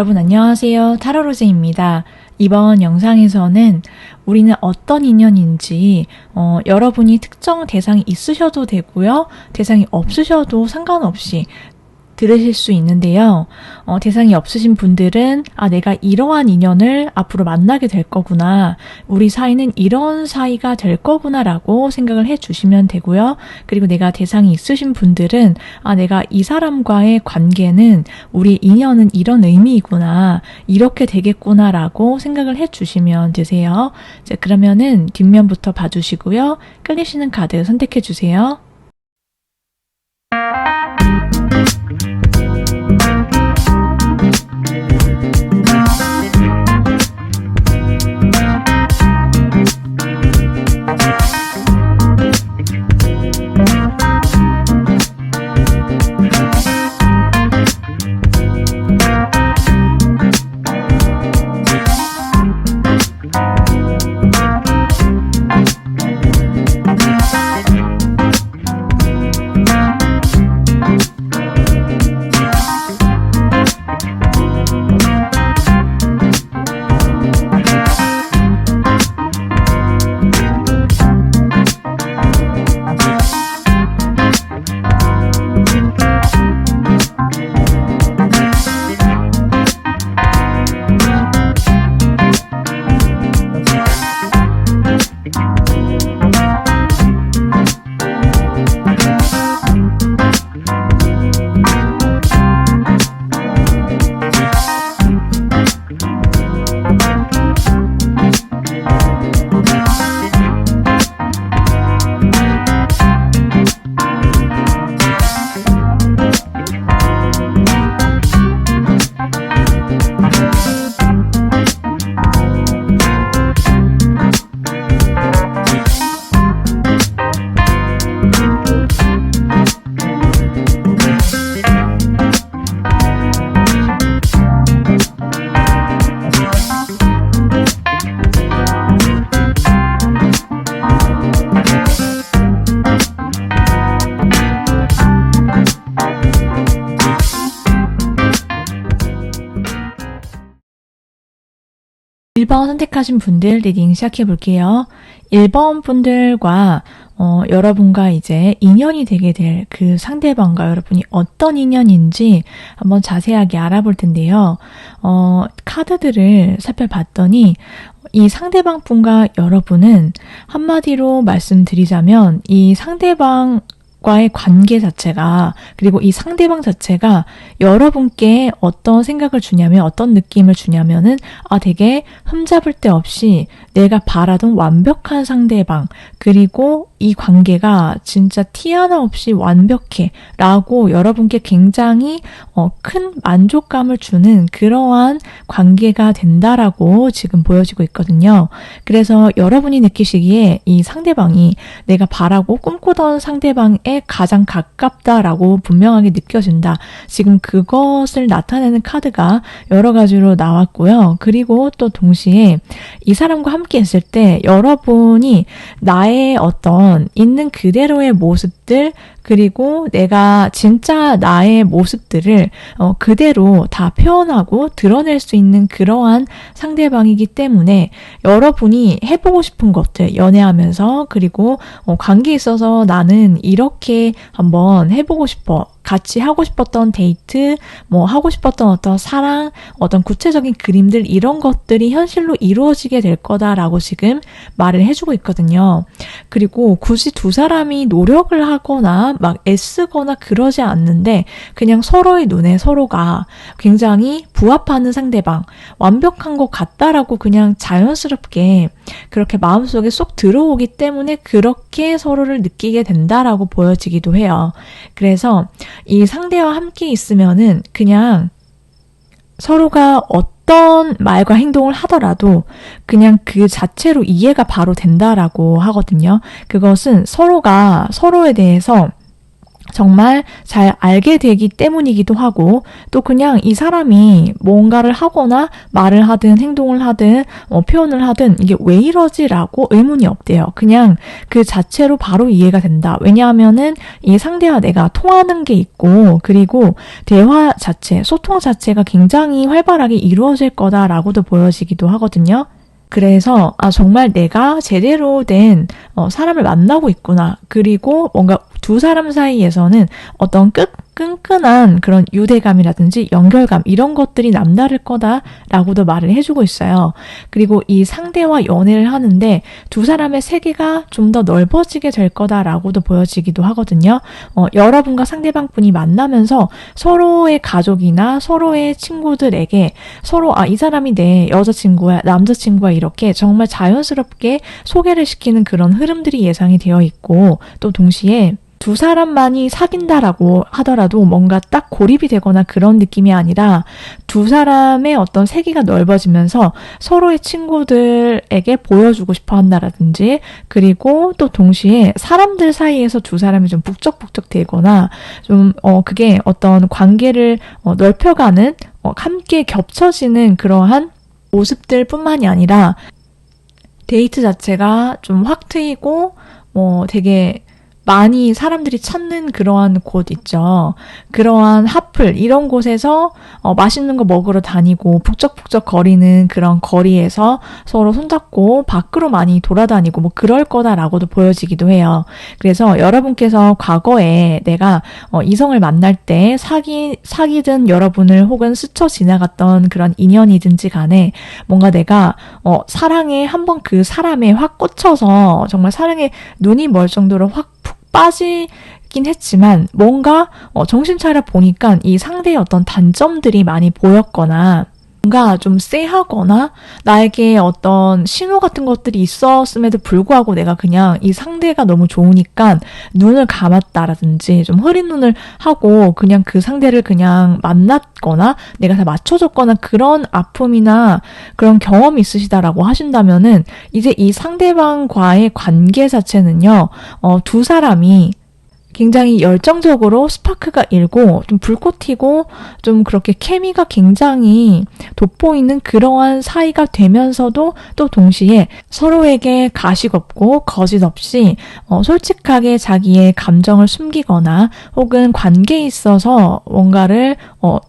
여러분 안녕하세요. 타로로즈입니다. 이번 영상에서는 우리는 어떤 인연인지 여러분이 특정 대상이 있으셔도 되고요. 대상이 없으셔도 상관없이 들으실 수 있는데요. 대상이 없으신 분들은 내가 이러한 인연을 앞으로 만나게 될 거구나. 우리 사이는 이런 사이가 될 거구나 라고 생각을 해주시면 되고요. 그리고 내가 대상이 있으신 분들은 내가 이 사람과의 관계는 우리 인연은 이런 의미이구나. 이렇게 되겠구나 라고 생각을 해주시면 되세요. 자, 그러면은 뒷면부터 봐주시고요. 끌리시는 카드 선택해 주세요. 1번 선택하신 분들 리딩 시작해 볼게요. 1번 분들과 여러분과 이제 인연이 되게 될 그 상대방과 여러분이 어떤 인연인지 한번 자세하게 알아볼 텐데요. 카드들을 살펴봤더니 이 상대방 분과 여러분은 한마디로 말씀드리자면 이 상대방 과의 관계 자체가, 그리고 이 상대방 자체가 여러분께 어떤 생각을 주냐면, 어떤 느낌을 주냐면은 되게 흠잡을 데 없이 내가 바라던 완벽한 상대방, 그리고 이 관계가 진짜 티 하나 없이 완벽해 라고 여러분께 굉장히 큰 만족감을 주는 그러한 관계가 된다라고 지금 보여지고 있거든요. 그래서 여러분이 느끼시기에 이 상대방이 내가 바라고 꿈꾸던 상대방에 가장 가깝다라고 분명하게 느껴진다. 지금 그것을 나타내는 카드가 여러 가지로 나왔고요. 그리고 또 동시에 이 사람과 함께 있을 때 여러분이 나의 어떤 있는 그대로의 모습들, 그리고 내가 진짜 나의 모습들을 그대로 다 표현하고 드러낼 수 있는 그러한 상대방이기 때문에 여러분이 해보고 싶은 것들, 연애하면서, 그리고 관계에 있어서 나는 이렇게 한번 해보고 싶어, 같이 하고 싶었던 데이트, 하고 싶었던 어떤 사랑, 어떤 구체적인 그림들, 이런 것들이 현실로 이루어지게 될 거다라고 지금 말을 해주고 있거든요. 그리고 굳이 두 사람이 노력을 하거나 막 애쓰거나 그러지 않는데 그냥 서로의 눈에 서로가 굉장히 부합하는 상대방, 완벽한 것 같다라고 그냥 자연스럽게 그렇게 마음속에 쏙 들어오기 때문에 그렇게 서로를 느끼게 된다라고 보여지기도 해요. 그래서 이 상대와 함께 있으면은 그냥 서로가 어떤 말과 행동을 하더라도 그냥 그 자체로 이해가 바로 된다라고 하거든요. 그것은 서로가 서로에 대해서 정말 잘 알게 되기 때문이기도 하고 또 그냥 이 사람이 뭔가를 하거나 말을 하든 행동을 하든 표현을 하든 이게 왜 이러지라고 의문이 없대요. 그냥 그 자체로 바로 이해가 된다. 왜냐하면은 이 상대와 내가 통하는 게 있고 그리고 대화 자체, 소통 자체가 굉장히 활발하게 이루어질 거다라고도 보여지기도 하거든요. 그래서 정말 내가 제대로 된 사람을 만나고 있구나. 그리고 뭔가 두 사람 사이에서는 어떤 끈끈한 그런 유대감이라든지 연결감 이런 것들이 남다를 거다라고도 말을 해주고 있어요. 그리고 이 상대와 연애를 하는데 두 사람의 세계가 좀 더 넓어지게 될 거다라고도 보여지기도 하거든요. 여러분과 상대방분이 만나면서 서로의 가족이나 서로의 친구들에게 서로 이 사람이 내 여자친구야, 남자친구야 이렇게 정말 자연스럽게 소개를 시키는 그런 흐름들이 예상이 되어 있고 또 동시에 두 사람만이 사귄다라고 하더라도 뭔가 딱 고립이 되거나 그런 느낌이 아니라 두 사람의 어떤 세계가 넓어지면서 서로의 친구들에게 보여주고 싶어 한다라든지 그리고 또 동시에 사람들 사이에서 두 사람이 좀 북적북적 되거나 좀 그게 어떤 관계를 넓혀가는 함께 겹쳐지는 그러한 모습들 뿐만이 아니라 데이트 자체가 좀 확 트이고 되게 많이 사람들이 찾는 그러한 곳 있죠. 그러한 핫플 이런 곳에서 맛있는 거 먹으러 다니고 북적북적 거리는 그런 거리에서 서로 손잡고 밖으로 많이 돌아다니고 뭐 그럴 거다라고도 보여지기도 해요. 그래서 여러분께서 과거에 내가 이성을 만날 때 사귀든 여러분을 혹은 스쳐 지나갔던 그런 인연이든지 간에 뭔가 내가 사랑에 한번 그 사람에 확 꽂혀서 정말 사랑에 눈이 멀 정도로 확 푹 빠지긴 했지만 뭔가 정신 차려 보니까 이 상대의 어떤 단점들이 많이 보였거나 뭔가 좀 쎄하거나 나에게 어떤 신호 같은 것들이 있었음에도 불구하고 내가 그냥 이 상대가 너무 좋으니까 눈을 감았다라든지 좀 흐린 눈을 하고 그냥 그 상대를 그냥 만났거나 내가 다 맞춰줬거나 그런 아픔이나 그런 경험이 있으시다라고 하신다면은 이제 이 상대방과의 관계 자체는요, 두 사람이 굉장히 열정적으로 스파크가 일고 좀 불꽃 튀고 좀 그렇게 케미가 굉장히 돋보이는 그러한 사이가 되면서도 또 동시에 서로에게 가식 없고 거짓 없이 솔직하게 자기의 감정을 숨기거나 혹은 관계에 있어서 뭔가를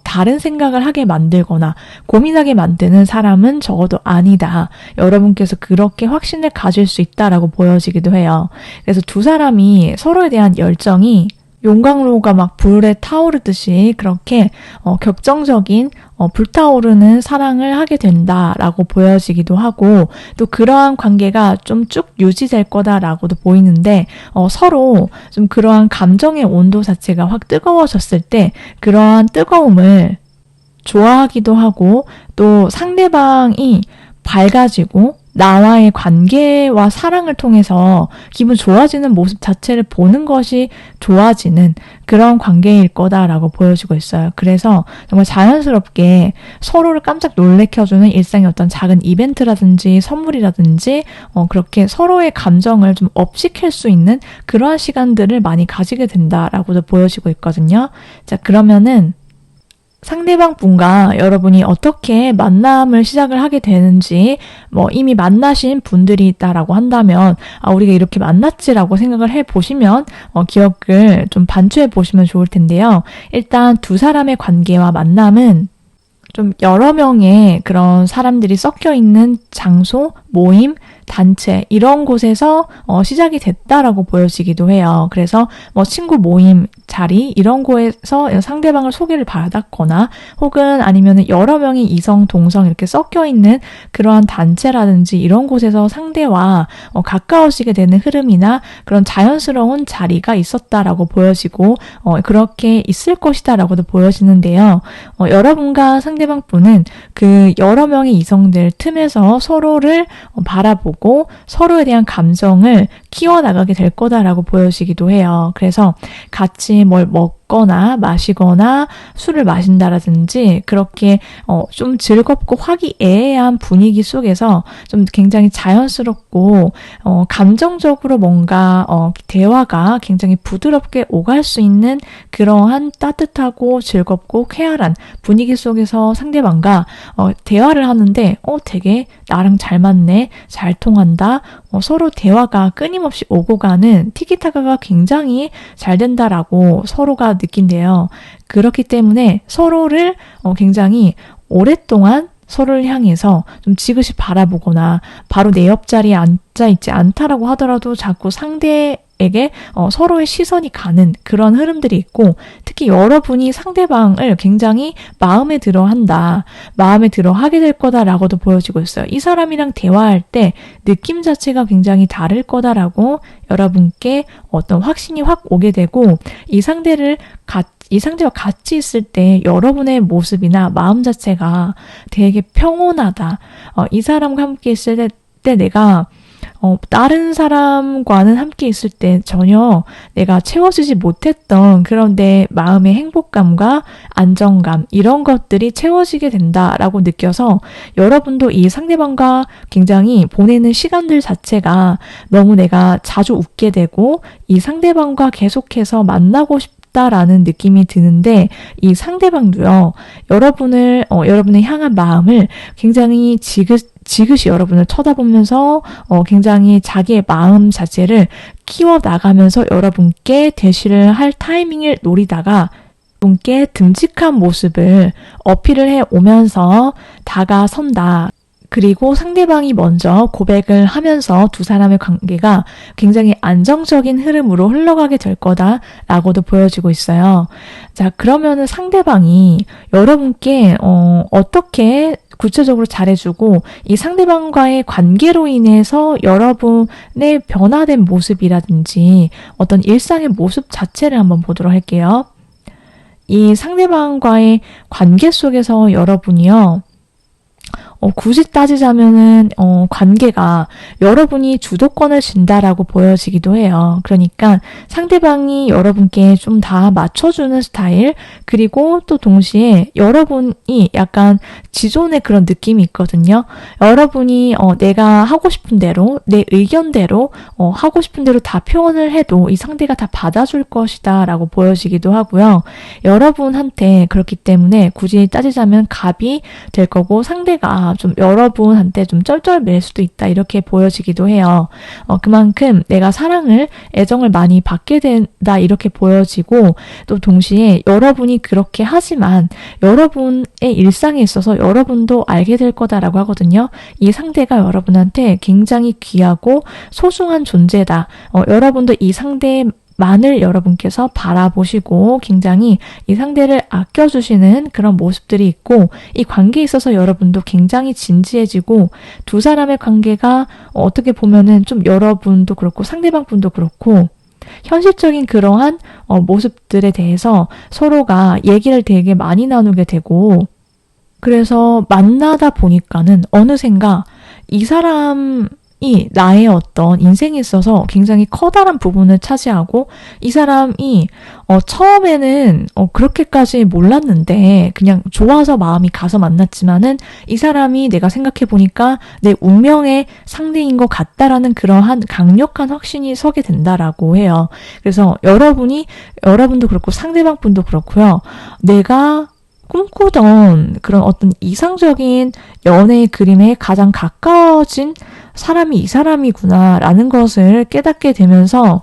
다른 생각을 하게 만들거나 고민하게 만드는 사람은 적어도 아니다. 여러분께서 그렇게 확신을 가질 수 있다라고 보여지기도 해요. 그래서 두 사람이 서로에 대한 열정이 용광로가 막 불에 타오르듯이 그렇게 격정적인 불타오르는 사랑을 하게 된다라고 보여지기도 하고 또 그러한 관계가 좀 쭉 유지될 거다라고도 보이는데 서로 좀 그러한 감정의 온도 자체가 확 뜨거워졌을 때 그러한 뜨거움을 좋아하기도 하고 또 상대방이 밝아지고 나와의 관계와 사랑을 통해서 기분 좋아지는 모습 자체를 보는 것이 좋아지는 그런 관계일 거다라고 보여지고 있어요. 그래서 정말 자연스럽게 서로를 깜짝 놀래켜주는 일상의 어떤 작은 이벤트라든지 선물이라든지 그렇게 서로의 감정을 좀 업시킬 수 있는 그러한 시간들을 많이 가지게 된다라고도 보여지고 있거든요. 자, 그러면은 상대방 분과 여러분이 어떻게 만남을 시작을 하게 되는지 이미 만나신 분들이 있다라고 한다면 우리가 이렇게 만났지라고 생각을 해보시면 기억을 좀 반추해 보시면 좋을 텐데요. 일단 두 사람의 관계와 만남은 좀 여러 명의 그런 사람들이 섞여 있는 장소, 모임, 단체 이런 곳에서 시작이 됐다라고 보여지기도 해요. 그래서 친구 모임 자리 이런 곳에서 상대방을 소개를 받았거나 혹은 아니면 여러 명이 이성, 동성 이렇게 섞여 있는 그러한 단체라든지 이런 곳에서 상대와 가까워지게 되는 흐름이나 그런 자연스러운 자리가 있었다라고 보여지고 그렇게 있을 것이다라고도 보여지는데요. 여러분과 상대방 분은 그 여러 명의 이성들 틈에서 서로를 바라보고 서로에 대한 감정을 키워나가게 될 거다라고 보여지기도 해요. 그래서 같이 뭘 먹거나 마시거나 술을 마신다라든지 그렇게 좀 즐겁고 화기애애한 분위기 속에서 좀 굉장히 자연스럽고 감정적으로 뭔가 대화가 굉장히 부드럽게 오갈 수 있는 그러한 따뜻하고 즐겁고 쾌활한 분위기 속에서 상대방과 대화를 하는데 되게 나랑 잘 맞네, 잘 통한다, 서로 대화가 끊임없이 오고 가는 티키타카가 굉장히 잘 된다라고 서로가 느낀대요. 그렇기 때문에 서로를 굉장히 오랫동안 서로를 향해서 좀 지그시 바라보거나 바로 내 옆자리에 앉아있지 않다라고 하더라도 자꾸 상대에게 서로의 시선이 가는 그런 흐름들이 있고, 특히 여러분이 상대방을 굉장히 마음에 들어 한다, 마음에 들어 하게 될 거다라고도 보여지고 있어요. 이 사람이랑 대화할 때 느낌 자체가 굉장히 다를 거다라고 여러분께 어떤 확신이 확 오게 되고, 이 상대와 같이 있을 때 여러분의 모습이나 마음 자체가 되게 평온하다. 이 사람과 함께 있을 때 내가 다른 사람과는 함께 있을 때 전혀 내가 채워지지 못했던 그런 내 마음의 행복감과 안정감, 이런 것들이 채워지게 된다라고 느껴서 여러분도 이 상대방과 굉장히 보내는 시간들 자체가 너무 내가 자주 웃게 되고 이 상대방과 계속해서 만나고 싶다라는 느낌이 드는데, 이 상대방도요, 여러분을 향한 마음을 굉장히 지그시 여러분을 쳐다보면서 굉장히 자기의 마음 자체를 키워나가면서 여러분께 대시를 할 타이밍을 노리다가 분께 듬직한 모습을 어필을 해오면서 다가선다. 그리고 상대방이 먼저 고백을 하면서 두 사람의 관계가 굉장히 안정적인 흐름으로 흘러가게 될 거다라고도 보여지고 있어요. 자, 그러면은 상대방이 여러분께 어떻게 구체적으로 잘해주고, 이 상대방과의 관계로 인해서 여러분의 변화된 모습이라든지 어떤 일상의 모습 자체를 한번 보도록 할게요. 이 상대방과의 관계 속에서 여러분이요, 굳이 따지자면은 관계가 여러분이 주도권을 진다라고 보여지기도 해요. 그러니까 상대방이 여러분께 좀 다 맞춰주는 스타일, 그리고 또 동시에 여러분이 약간 지존의 그런 느낌이 있거든요. 여러분이 내가 하고 싶은 대로, 내 의견대로 하고 싶은 대로 다 표현을 해도 이 상대가 다 받아줄 것이다 라고 보여지기도 하고요. 여러분한테 그렇기 때문에 굳이 따지자면 갑이 될 거고, 상대가 좀 여러분한테 좀 쩔쩔맬 수도 있다, 이렇게 보여지기도 해요. 그만큼 내가 사랑을, 애정을 많이 받게 된다, 이렇게 보여지고, 또 동시에 여러분이 그렇게 하지만 여러분의 일상에 있어서 여러분도 알게 될 거다라고 하거든요. 이 상대가 여러분한테 굉장히 귀하고 소중한 존재다. 여러분도 이 상대만을 여러분께서 바라보시고 굉장히 이 상대를 아껴주시는 그런 모습들이 있고, 이 관계에 있어서 여러분도 굉장히 진지해지고, 두 사람의 관계가 어떻게 보면은 좀 여러분도 그렇고 상대방 분도 그렇고 현실적인 그러한 모습들에 대해서 서로가 얘기를 되게 많이 나누게 되고, 그래서 만나다 보니까는 어느샌가 이 사람이 나의 어떤 인생에 있어서 굉장히 커다란 부분을 차지하고, 이 사람이 처음에는 그렇게까지 몰랐는데 그냥 좋아서 마음이 가서 만났지만은 이 사람이 내가 생각해 보니까 내 운명의 상대인 것 같다라는 그러한 강력한 확신이 서게 된다라고 해요. 그래서 여러분도 그렇고 상대방 분도 그렇고요. 내가 꿈꾸던 그런 어떤 이상적인 연애의 그림에 가장 가까워진 사람이 이 사람이구나라는 것을 깨닫게 되면서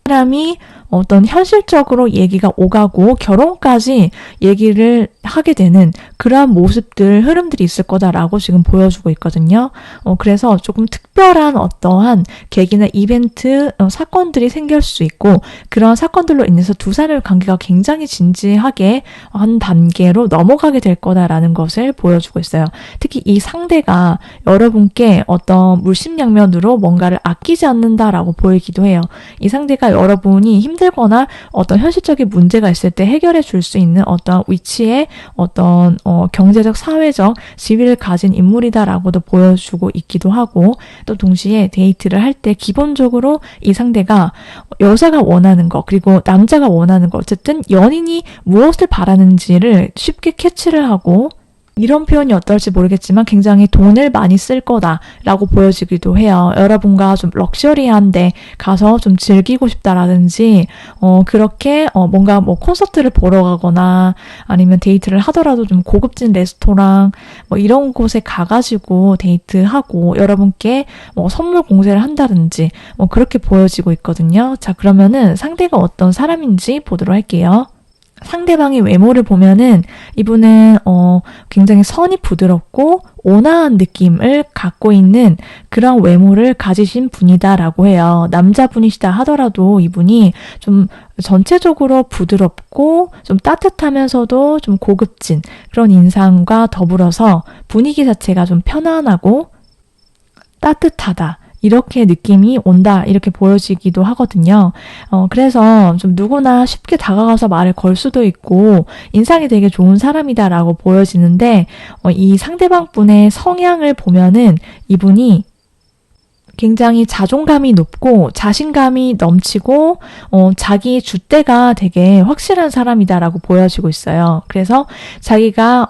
사람이 어떤 현실적으로 얘기가 오가고 결혼까지 얘기를 하게 되는 그러한 모습들, 흐름들이 있을 거다라고 지금 보여주고 있거든요. 그래서 조금 특별한 어떠한 계기나 이벤트, 사건들이 생길 수 있고, 그런 사건들로 인해서 두 사람의 관계가 굉장히 진지하게 한 단계로 넘어가게 될 거다라는 것을 보여주고 있어요. 특히 이 상대가 여러분께 어떤 물심양면으로 뭔가를 아끼지 않는다라고 보이기도 해요. 이 상대가 여러분이 힘들 힘들거나 어떤 현실적인 문제가 있을 때 해결해 줄 수 있는 어떤 위치에 어떤 경제적, 사회적 지위를 가진 인물이다라고도 보여주고 있기도 하고, 또 동시에 데이트를 할 때 기본적으로 이 상대가 여자가 원하는 거, 그리고 남자가 원하는 거, 어쨌든 연인이 무엇을 바라는지를 쉽게 캐치를 하고, 이런 표현이 어떨지 모르겠지만 굉장히 돈을 많이 쓸 거다라고 보여지기도 해요. 여러분과 좀 럭셔리한 데 가서 좀 즐기고 싶다라든지, 그렇게 뭔가 뭐 콘서트를 보러 가거나 아니면 데이트를 하더라도 좀 고급진 레스토랑 뭐 이런 곳에 가가지고 데이트하고 여러분께 뭐 선물 공세를 한다든지 뭐 그렇게 보여지고 있거든요. 자, 그러면은 상대가 어떤 사람인지 보도록 할게요. 상대방의 외모를 보면은 이분은 굉장히 선이 부드럽고 온화한 느낌을 갖고 있는 그런 외모를 가지신 분이다라고 해요. 남자분이시다 하더라도 이분이 좀 전체적으로 부드럽고 좀 따뜻하면서도 좀 고급진 그런 인상과 더불어서 분위기 자체가 좀 편안하고 따뜻하다, 이렇게 느낌이 온다, 이렇게 보여지기도 하거든요. 그래서 좀 누구나 쉽게 다가가서 말을 걸 수도 있고 인상이 되게 좋은 사람이다라고 보여지는데, 이 상대방 분의 성향을 보면은 이분이 굉장히 자존감이 높고 자신감이 넘치고 자기 줏대가 되게 확실한 사람이다라고 보여지고 있어요. 그래서 자기가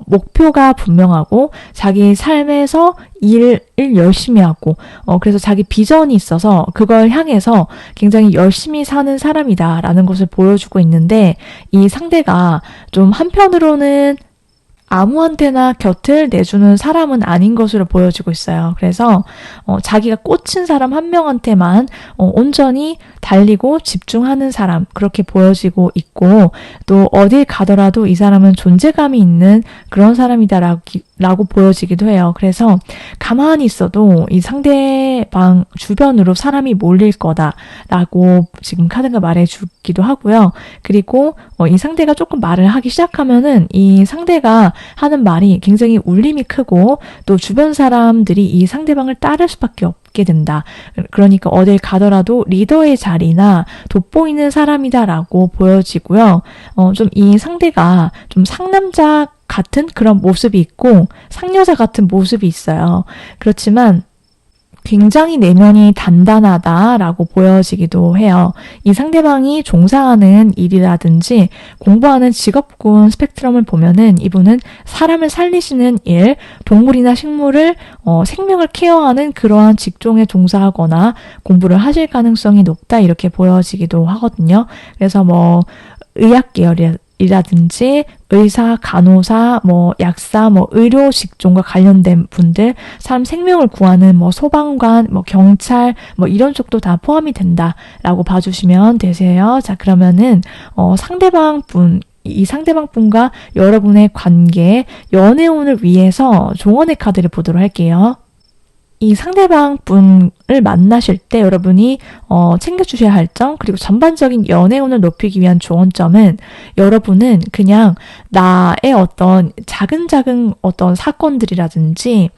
목표가 분명하고 자기 삶에서 일을 열심히 하고 그래서 자기 비전이 있어서 그걸 향해서 굉장히 열심히 사는 사람이다라는 것을 보여주고 있는데, 이 상대가 좀 한편으로는 아무한테나 곁을 내주는 사람은 아닌 것으로 보여지고 있어요. 그래서 자기가 꽂힌 사람 한 명한테만 온전히 달리고 집중하는 사람, 그렇게 보여지고 있고, 또 어딜 가더라도 이 사람은 존재감이 있는 그런 사람이다라고 보여지기도 해요. 그래서 가만히 있어도 이 상대방 주변으로 사람이 몰릴 거다라고 지금 카드가 말해주기도 하고요. 그리고 이 상대가 조금 말을 하기 시작하면은 이 상대가 하는 말이 굉장히 울림이 크고 또 주변 사람들이 이 상대방을 따를 수밖에 없게 된다. 그러니까 어딜 가더라도 리더의 자리나 돋보이는 사람이다라고 보여지고요. 좀 이 상대가 좀 상남자 같은 그런 모습이 있고 상여자 같은 모습이 있어요. 그렇지만 굉장히 내면이 단단하다라고 보여지기도 해요. 이 상대방이 종사하는 일이라든지 공부하는 직업군 스펙트럼을 보면은 이분은 사람을 살리시는 일, 동물이나 식물을 생명을 케어하는 그러한 직종에 종사하거나 공부를 하실 가능성이 높다, 이렇게 보여지기도 하거든요. 그래서 뭐 의학 계열이라든지 의사, 간호사, 뭐 약사, 뭐 의료 직종과 관련된 분들, 사람 생명을 구하는 뭐 소방관, 뭐 경찰, 뭐 이런 쪽도 다 포함이 된다라고 봐주시면 되세요. 자, 그러면은 이 상대방 분과 여러분의 관계, 연애운을 위해서 종언의 카드를 보도록 할게요. 이 상대방 분을 만나실 때 여러분이 챙겨주셔야 할 점, 그리고 전반적인 연애운을 높이기 위한 조언점은, 여러분은 그냥 나의 어떤 작은 어떤 사건들이라든지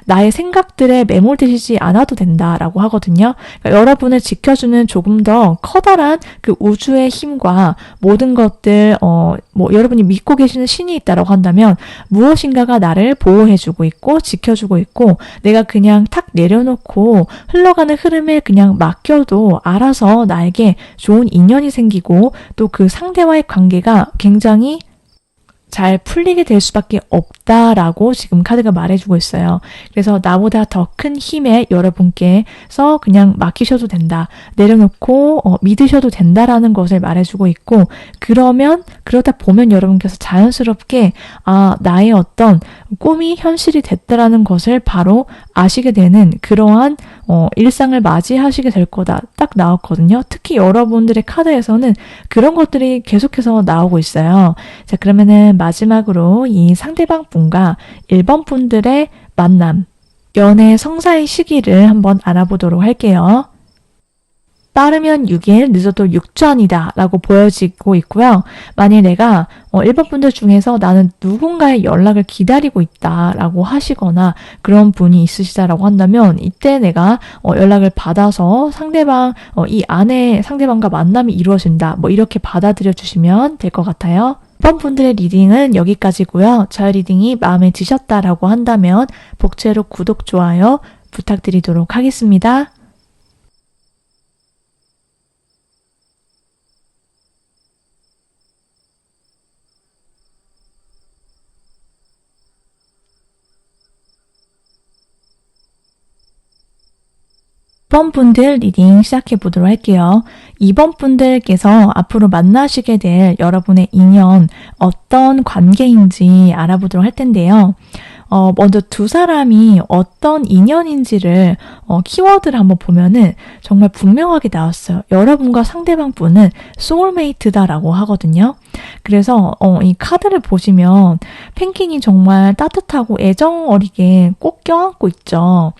나의 생각들에 매몰되시지 않아도 된다라고 하거든요. 그러니까 여러분을 지켜주는 조금 더 커다란 그 우주의 힘과 모든 것들, 뭐 여러분이 믿고 계시는 신이 있다라고 한다면 무엇인가가 나를 보호해주고 있고 지켜주고 있고, 내가 그냥 탁 내려놓고 흘러가는 흐름에 그냥 맡겨도 알아서 나에게 좋은 인연이 생기고 또 그 상대와의 관계가 굉장히 잘 풀리게 될 수밖에 없다라고 지금 카드가 말해주고 있어요. 그래서 나보다 더 큰 힘에 여러분께서 그냥 맡기셔도 된다, 내려놓고 믿으셔도 된다라는 것을 말해주고 있고, 그러다 보면 여러분께서 자연스럽게 나의 어떤 꿈이 현실이 됐다라는 것을 바로 아시게 되는 그러한 일상을 맞이하시게 될 거다, 딱 나왔거든요. 특히 여러분들의 카드에서는 그런 것들이 계속해서 나오고 있어요. 자, 그러면은 마지막으로 이 상대방 분과 1번 분들의 만남, 연애 성사의 시기를 한번 알아보도록 할게요. 빠르면 6일, 늦어도 6전이다 라고 보여지고 있고요. 만일 내가 1번 분들 중에서 나는 누군가의 연락을 기다리고 있다 라고 하시거나 그런 분이 있으시다라고 한다면 이때 내가 연락을 받아서 상대방, 이 안에 상대방과 만남이 이루어진다. 뭐 이렇게 받아들여 주시면 될 것 같아요. 1번 분들의 리딩은 여기까지고요. 저의 리딩이 마음에 드셨다라고 한다면 복채로 구독, 좋아요 부탁드리도록 하겠습니다. 이번 분들 리딩 시작해 보도록 할게요. 2번 분들께서 앞으로 만나시게 될 여러분의 인연, 어떤 관계인지 알아보도록 할 텐데요. 먼저 두 사람이 어떤 인연인지를 키워드를 한번 보면은 정말 분명하게 나왔어요. 여러분과 상대방 분은 소울메이트다라고 하거든요. 그래서 이 카드를 보시면 펭귄이 정말 따뜻하고 애정 어리게 꼭 껴안고 있죠.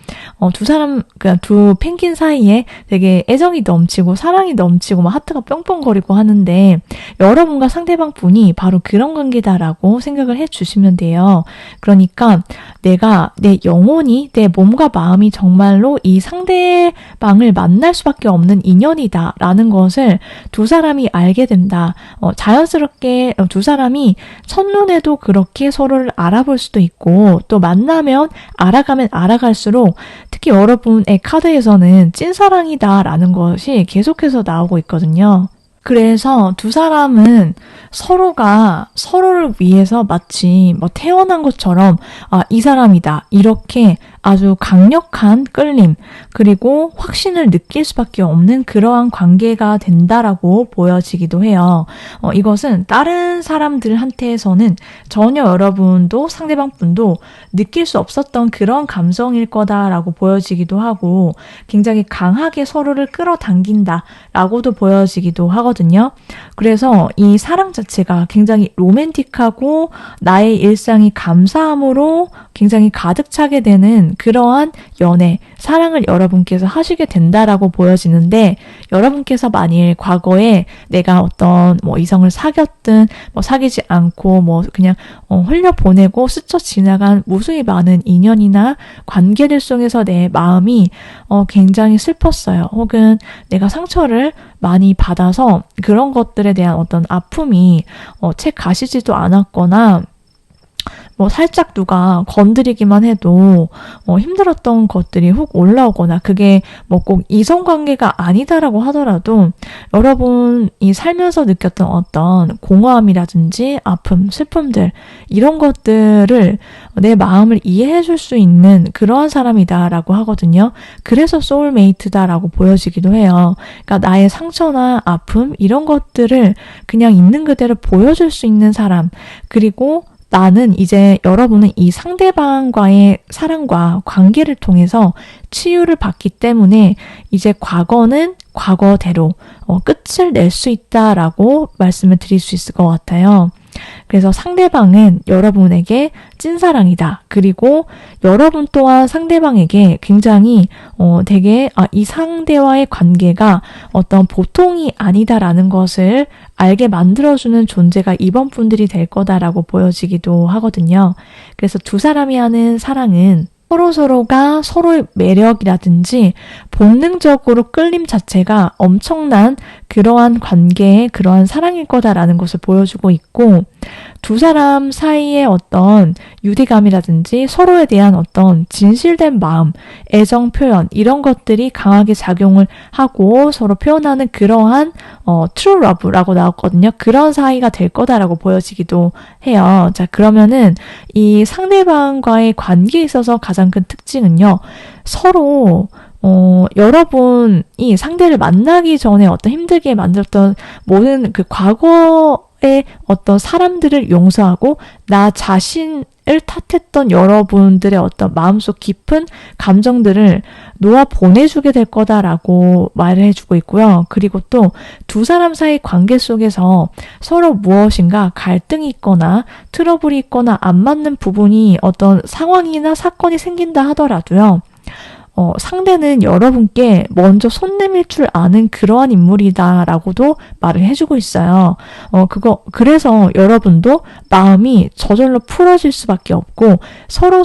두 사람, 그러니까 두 펭귄 사이에 되게 애정이 넘치고 사랑이 넘치고 막 하트가 뿅뿅거리고 하는데 여러분과 상대방 분이 바로 그런 관계다라고 생각을 해주시면 돼요. 그러니까 내가 내 영혼이 내 몸과 마음이 정말로 이 상대방을 만날 수밖에 없는 인연이다라는 것을 두 사람이 알게 된다. 자연스럽게 두 사람이 첫눈에도 그렇게 서로를 알아볼 수도 있고 또 만나면 알아가면 알아갈수록 특히 여러분의 카드에서는 찐사랑이다라는 것이 계속해서 나오고 있거든요. 그래서 두 사람은 서로가 서로를 위해서 마치 태어난 것처럼 이 사람이다 이렇게 아주 강력한 끌림 그리고 확신을 느낄 수밖에 없는 그러한 관계가 된다라고 보여지기도 해요. 이것은 다른 사람들한테서는 전혀 여러분도 상대방 분도 느낄 수 없었던 그런 감정일 거다라고 보여지기도 하고 굉장히 강하게 서로를 끌어당긴다라고도 보여지기도 하거든요. 그래서 이 사랑 자체가 굉장히 로맨틱하고 나의 일상이 감사함으로 굉장히 가득 차게 되는 그러한 연애, 사랑을 여러분께서 하시게 된다라고 보여지는데 여러분께서 만일 과거에 내가 어떤 이성을 사귀었든 사귀지 않고 그냥 흘려보내고 스쳐 지나간 무수히 많은 인연이나 관계들 속에서 내 마음이 굉장히 슬펐어요. 혹은 내가 상처를 많이 받아서 그런 것들에 대한 어떤 아픔이 채 가시지도 않았거나 살짝 누가 건드리기만 해도 힘들었던 것들이 훅 올라오거나 그게 꼭 이성관계가 아니다라고 하더라도 여러분이 살면서 느꼈던 어떤 공허함이라든지 아픔, 슬픔들 이런 것들을 내 마음을 이해해 줄 수 있는 그러한 사람이다라고 하거든요. 그래서 소울메이트다라고 보여지기도 해요. 그러니까 나의 상처나 아픔 이런 것들을 그냥 있는 그대로 보여줄 수 있는 사람 그리고 나는 이제 여러분은 이 상대방과의 사랑과 관계를 통해서 치유를 받기 때문에 이제 과거는 과거대로 끝을 낼 수 있다라고 말씀을 드릴 수 있을 것 같아요. 그래서 상대방은 여러분에게 찐사랑이다. 그리고 여러분 또한 상대방에게 굉장히 되게 이 상대와의 관계가 어떤 보통이 아니다라는 것을 알게 만들어주는 존재가 이번 분들이 될 거다라고 보여지기도 하거든요. 그래서 두 사람이 하는 사랑은 서로가 서로의 매력이라든지 본능적으로 끌림 자체가 엄청난 그러한 관계의 그러한 사랑일 거다라는 것을 보여주고 있고 두 사람 사이의 어떤 유대감이라든지 서로에 대한 어떤 진실된 마음, 애정 표현 이런 것들이 강하게 작용을 하고 서로 표현하는 그러한 true love라고 나왔거든요. 그런 사이가 될 거다라고 보여지기도 해요. 자, 그러면은 이 상대방과의 관계에 있어서 가장 큰 특징은요. 서로 여러분이 상대를 만나기 전에 어떤 힘들게 만들었던 모든 그 과거의 어떤 사람들을 용서하고 나 자신을 탓했던 여러분들의 어떤 마음속 깊은 감정들을 놓아 보내주게 될 거다라고 말을 해주고 있고요. 그리고 또 두 사람 사이 관계 속에서 서로 무엇인가 갈등이 있거나 트러블이 있거나 안 맞는 부분이 어떤 상황이나 사건이 생긴다 하더라도요. 상대는 여러분께 먼저 손 내밀 줄 아는 그러한 인물이다라고도 말을 해주고 있어요. 그래서 여러분도 마음이 저절로 풀어질 수밖에 없고 서로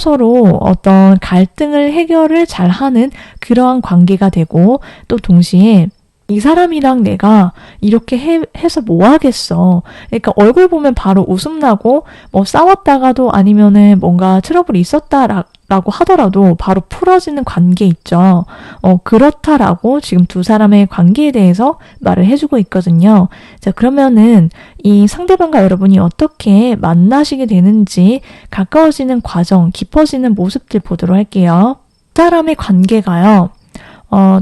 어떤 갈등을 해결을 잘하는 그러한 관계가 되고 또 동시에 이 사람이랑 내가 이렇게 해서 뭐 하겠어. 그러니까 얼굴 보면 바로 웃음 나고 뭐 싸웠다가도 아니면은 뭔가 트러블이 있었다라고 하더라도 바로 풀어지는 관계 있죠. 그렇다라고 지금 두 사람의 관계에 대해서 말을 해주고 있거든요. 자, 그러면은 이 상대방과 여러분이 어떻게 만나시게 되는지 가까워지는 과정, 깊어지는 모습들 보도록 할게요. 두 사람의 관계가요.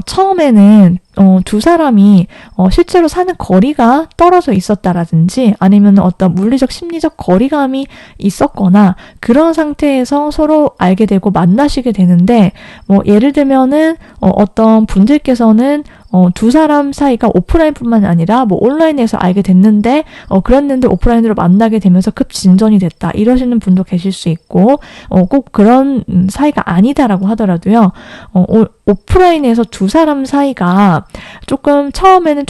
처음에는 두 사람이 실제로 사는 거리가 떨어져 있었다라든지 아니면 어떤 물리적 심리적 거리감이 있었거나 그런 상태에서 서로 알게 되고 만나시게 되는데 예를 들면은 어떤 분들께서는 두 사람 사이가 오프라인뿐만 아니라 온라인에서 알게 됐는데 그랬는데 오프라인으로 만나게 되면서 급 진전이 됐다 이러시는 분도 계실 수 있고 꼭 그런 사이가 아니다라고 하더라도요 오프라인에서 두 사람 사이가 처음에는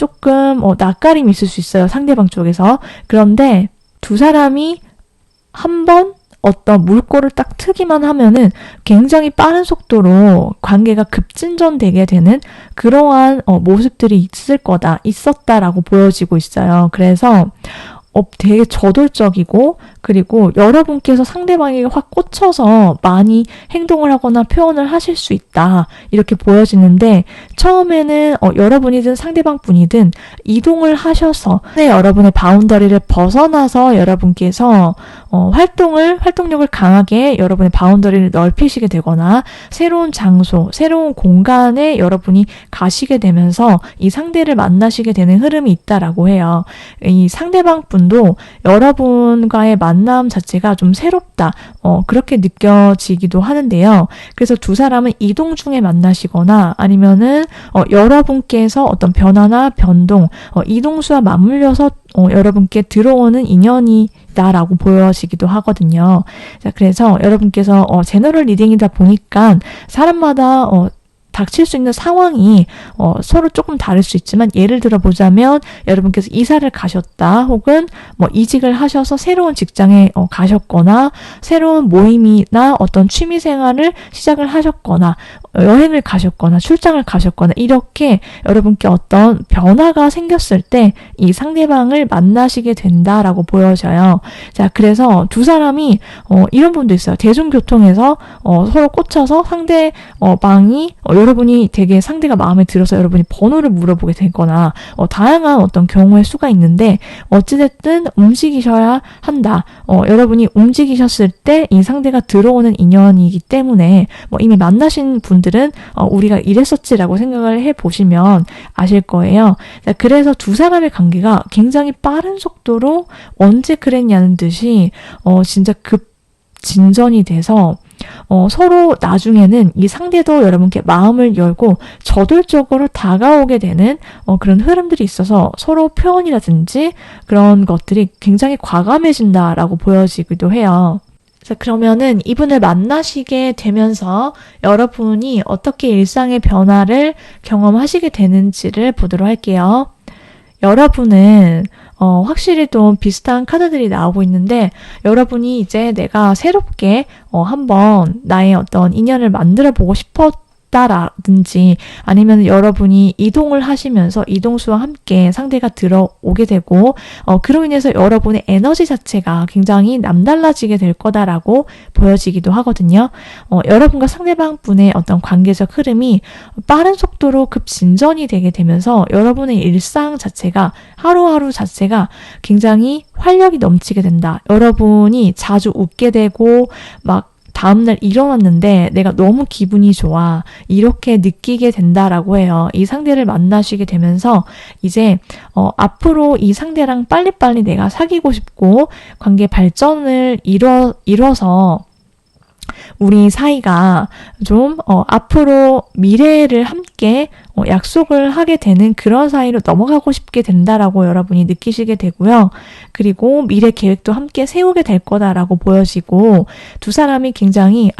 낯가림이 있을 수 있어요. 상대방 쪽에서. 그런데 두 사람이 한번 어떤 물꼬를 딱 트기만 하면은 굉장히 빠른 속도로 관계가 급진전되게 되는 그러한 모습들이 있었다라고 보여지고 있어요. 그래서 되게 저돌적이고 그리고 여러분께서 상대방에게 확 꽂혀서 많이 행동을 하거나 표현을 하실 수 있다 이렇게 보여지는데 처음에는 여러분이든 상대방 분이든 이동을 하셔서 여러분의 바운더리를 벗어나서 여러분께서 활동력을 강하게 여러분의 바운더리를 넓히시게 되거나 새로운 장소, 새로운 공간에 여러분이 가시게 되면서 이 상대를 만나시게 되는 흐름이 있다라고 해요. 이 상대방 분도 여러분과의 만남 자체가 좀 새롭다. 그렇게 느껴지기도 하는데요. 그래서 두 사람은 이동 중에 만나시거나 아니면은 여러분께서 어떤 변화나 변동, 이동수와 맞물려서 여러분께 들어오는 인연이다라고 보여지기도 하거든요. 자, 그래서 여러분께서 제너럴 리딩이다 보니까 사람마다 닥칠 수 있는 상황이 서로 조금 다를 수 있지만 예를 들어 보자면 여러분께서 이사를 가셨다 혹은 이직을 하셔서 새로운 직장에 가셨거나 새로운 모임이나 어떤 취미 생활을 시작을 하셨거나 여행을 가셨거나 출장을 가셨거나 이렇게 여러분께 어떤 변화가 생겼을 때 이 상대방을 만나시게 된다라고 보여져요. 자, 그래서 두 사람이 이런 분도 있어요. 대중교통에서 서로 꽂혀서 상대방이 여러분이 되게 상대가 마음에 들어서 여러분이 번호를 물어보게 되거나 다양한 어떤 경우의 수가 있는데 어찌됐든 움직이셔야 한다. 여러분이 움직이셨을 때 이 상대가 들어오는 인연이기 때문에 이미 만나신 분들은 우리가 이랬었지라고 생각을 해보시면 아실 거예요. 자, 그래서 두 사람의 관계가 굉장히 빠른 속도로 언제 그랬냐는 듯이 진짜 급 진전이 돼서 서로 나중에는 이 상대도 여러분께 마음을 열고 저돌적으로 다가오게 되는 그런 흐름들이 있어서 서로 표현이라든지 그런 것들이 굉장히 과감해진다라고 보여지기도 해요. 자, 그러면은 이분을 만나시게 되면서 여러분이 어떻게 일상의 변화를 경험하시게 되는지를 보도록 할게요. 여러분은 확실히 또 비슷한 카드들이 나오고 있는데 여러분이 이제 내가 새롭게 한번 나의 어떤 인연을 만들어 보고 싶었다라든지 아니면 여러분이 이동을 하시면서 이동수와 함께 상대가 들어오게 되고 그로 인해서 여러분의 에너지 자체가 굉장히 남달라지게 될 거다라고 보여지기도 하거든요. 여러분과 상대방 분의 어떤 관계적 흐름이 빠른 속도로 급진전이 되게 되면서 여러분의 일상 자체가 하루하루 자체가 굉장히 활력이 넘치게 된다. 여러분이 자주 웃게 되고 막 다음날 일어났는데 내가 너무 기분이 좋아. 이렇게 느끼게 된다라고 해요. 이 상대를 만나시게 되면서 이제 앞으로 이 상대랑 빨리빨리 내가 사귀고 싶고 관계 발전을 이뤄서 우리 사이가 좀 앞으로 미래를 함께 함께 약속을 하게 되는 그런 사이로 넘어가고 싶게 된다라고 여러분이 느끼시게 되고요. 그리고 미래 계획도 함께 세우게 될 거다라고 보여지고 두 사람이 굉장히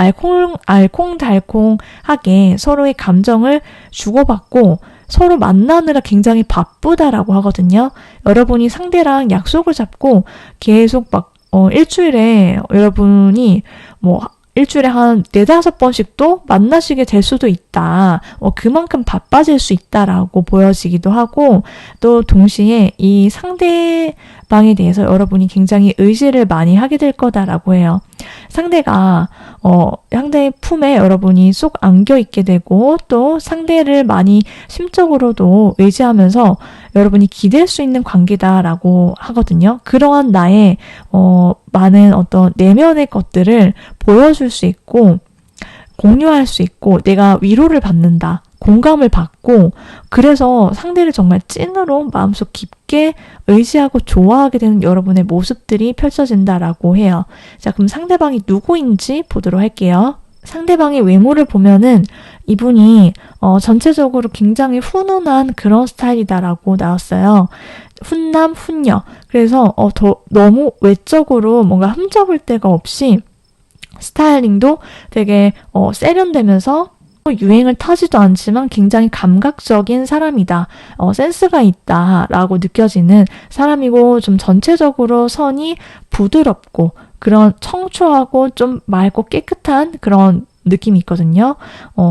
알콩달콩하게 서로의 감정을 주고받고 서로 만나느라 굉장히 바쁘다라고 하거든요. 여러분이 상대랑 약속을 잡고 계속 막 일주일에 여러분이 일주일에 한 4-5번씩도 만나시게 될 수도 있다. 그만큼 바빠질 수 있다라고 보여지기도 하고, 또 동시에 이 상대방에 대해서 여러분이 굉장히 의지를 많이 하게 될 거다라고 해요. 상대가 상대의 품에 여러분이 쏙 안겨 있게 되고, 또 상대를 많이 심적으로도 의지하면서 여러분이 기댈 수 있는 관계다라고 하거든요. 그러한 나의 많은 어떤 내면의 것들을 보여줄 수 있고 공유할 수 있고 내가 위로를 받는다. 공감을 받고 그래서 상대를 정말 찐으로 마음속 깊게 의지하고 좋아하게 되는 여러분의 모습들이 펼쳐진다라고 해요. 자, 그럼 상대방이 누구인지 보도록 할게요. 상대방의 외모를 보면은 이분이 전체적으로 굉장히 훈훈한 그런 스타일이다라고 나왔어요. 훈남, 훈녀. 그래서 너무 외적으로 뭔가 흠잡을 데가 없이 스타일링도 되게 세련되면서 유행을 타지도 않지만 굉장히 감각적인 사람이다. 센스가 있다라고 느껴지는 사람이고 좀 전체적으로 선이 부드럽고 그런 청초하고 좀 맑고 깨끗한 그런 느낌이 있거든요.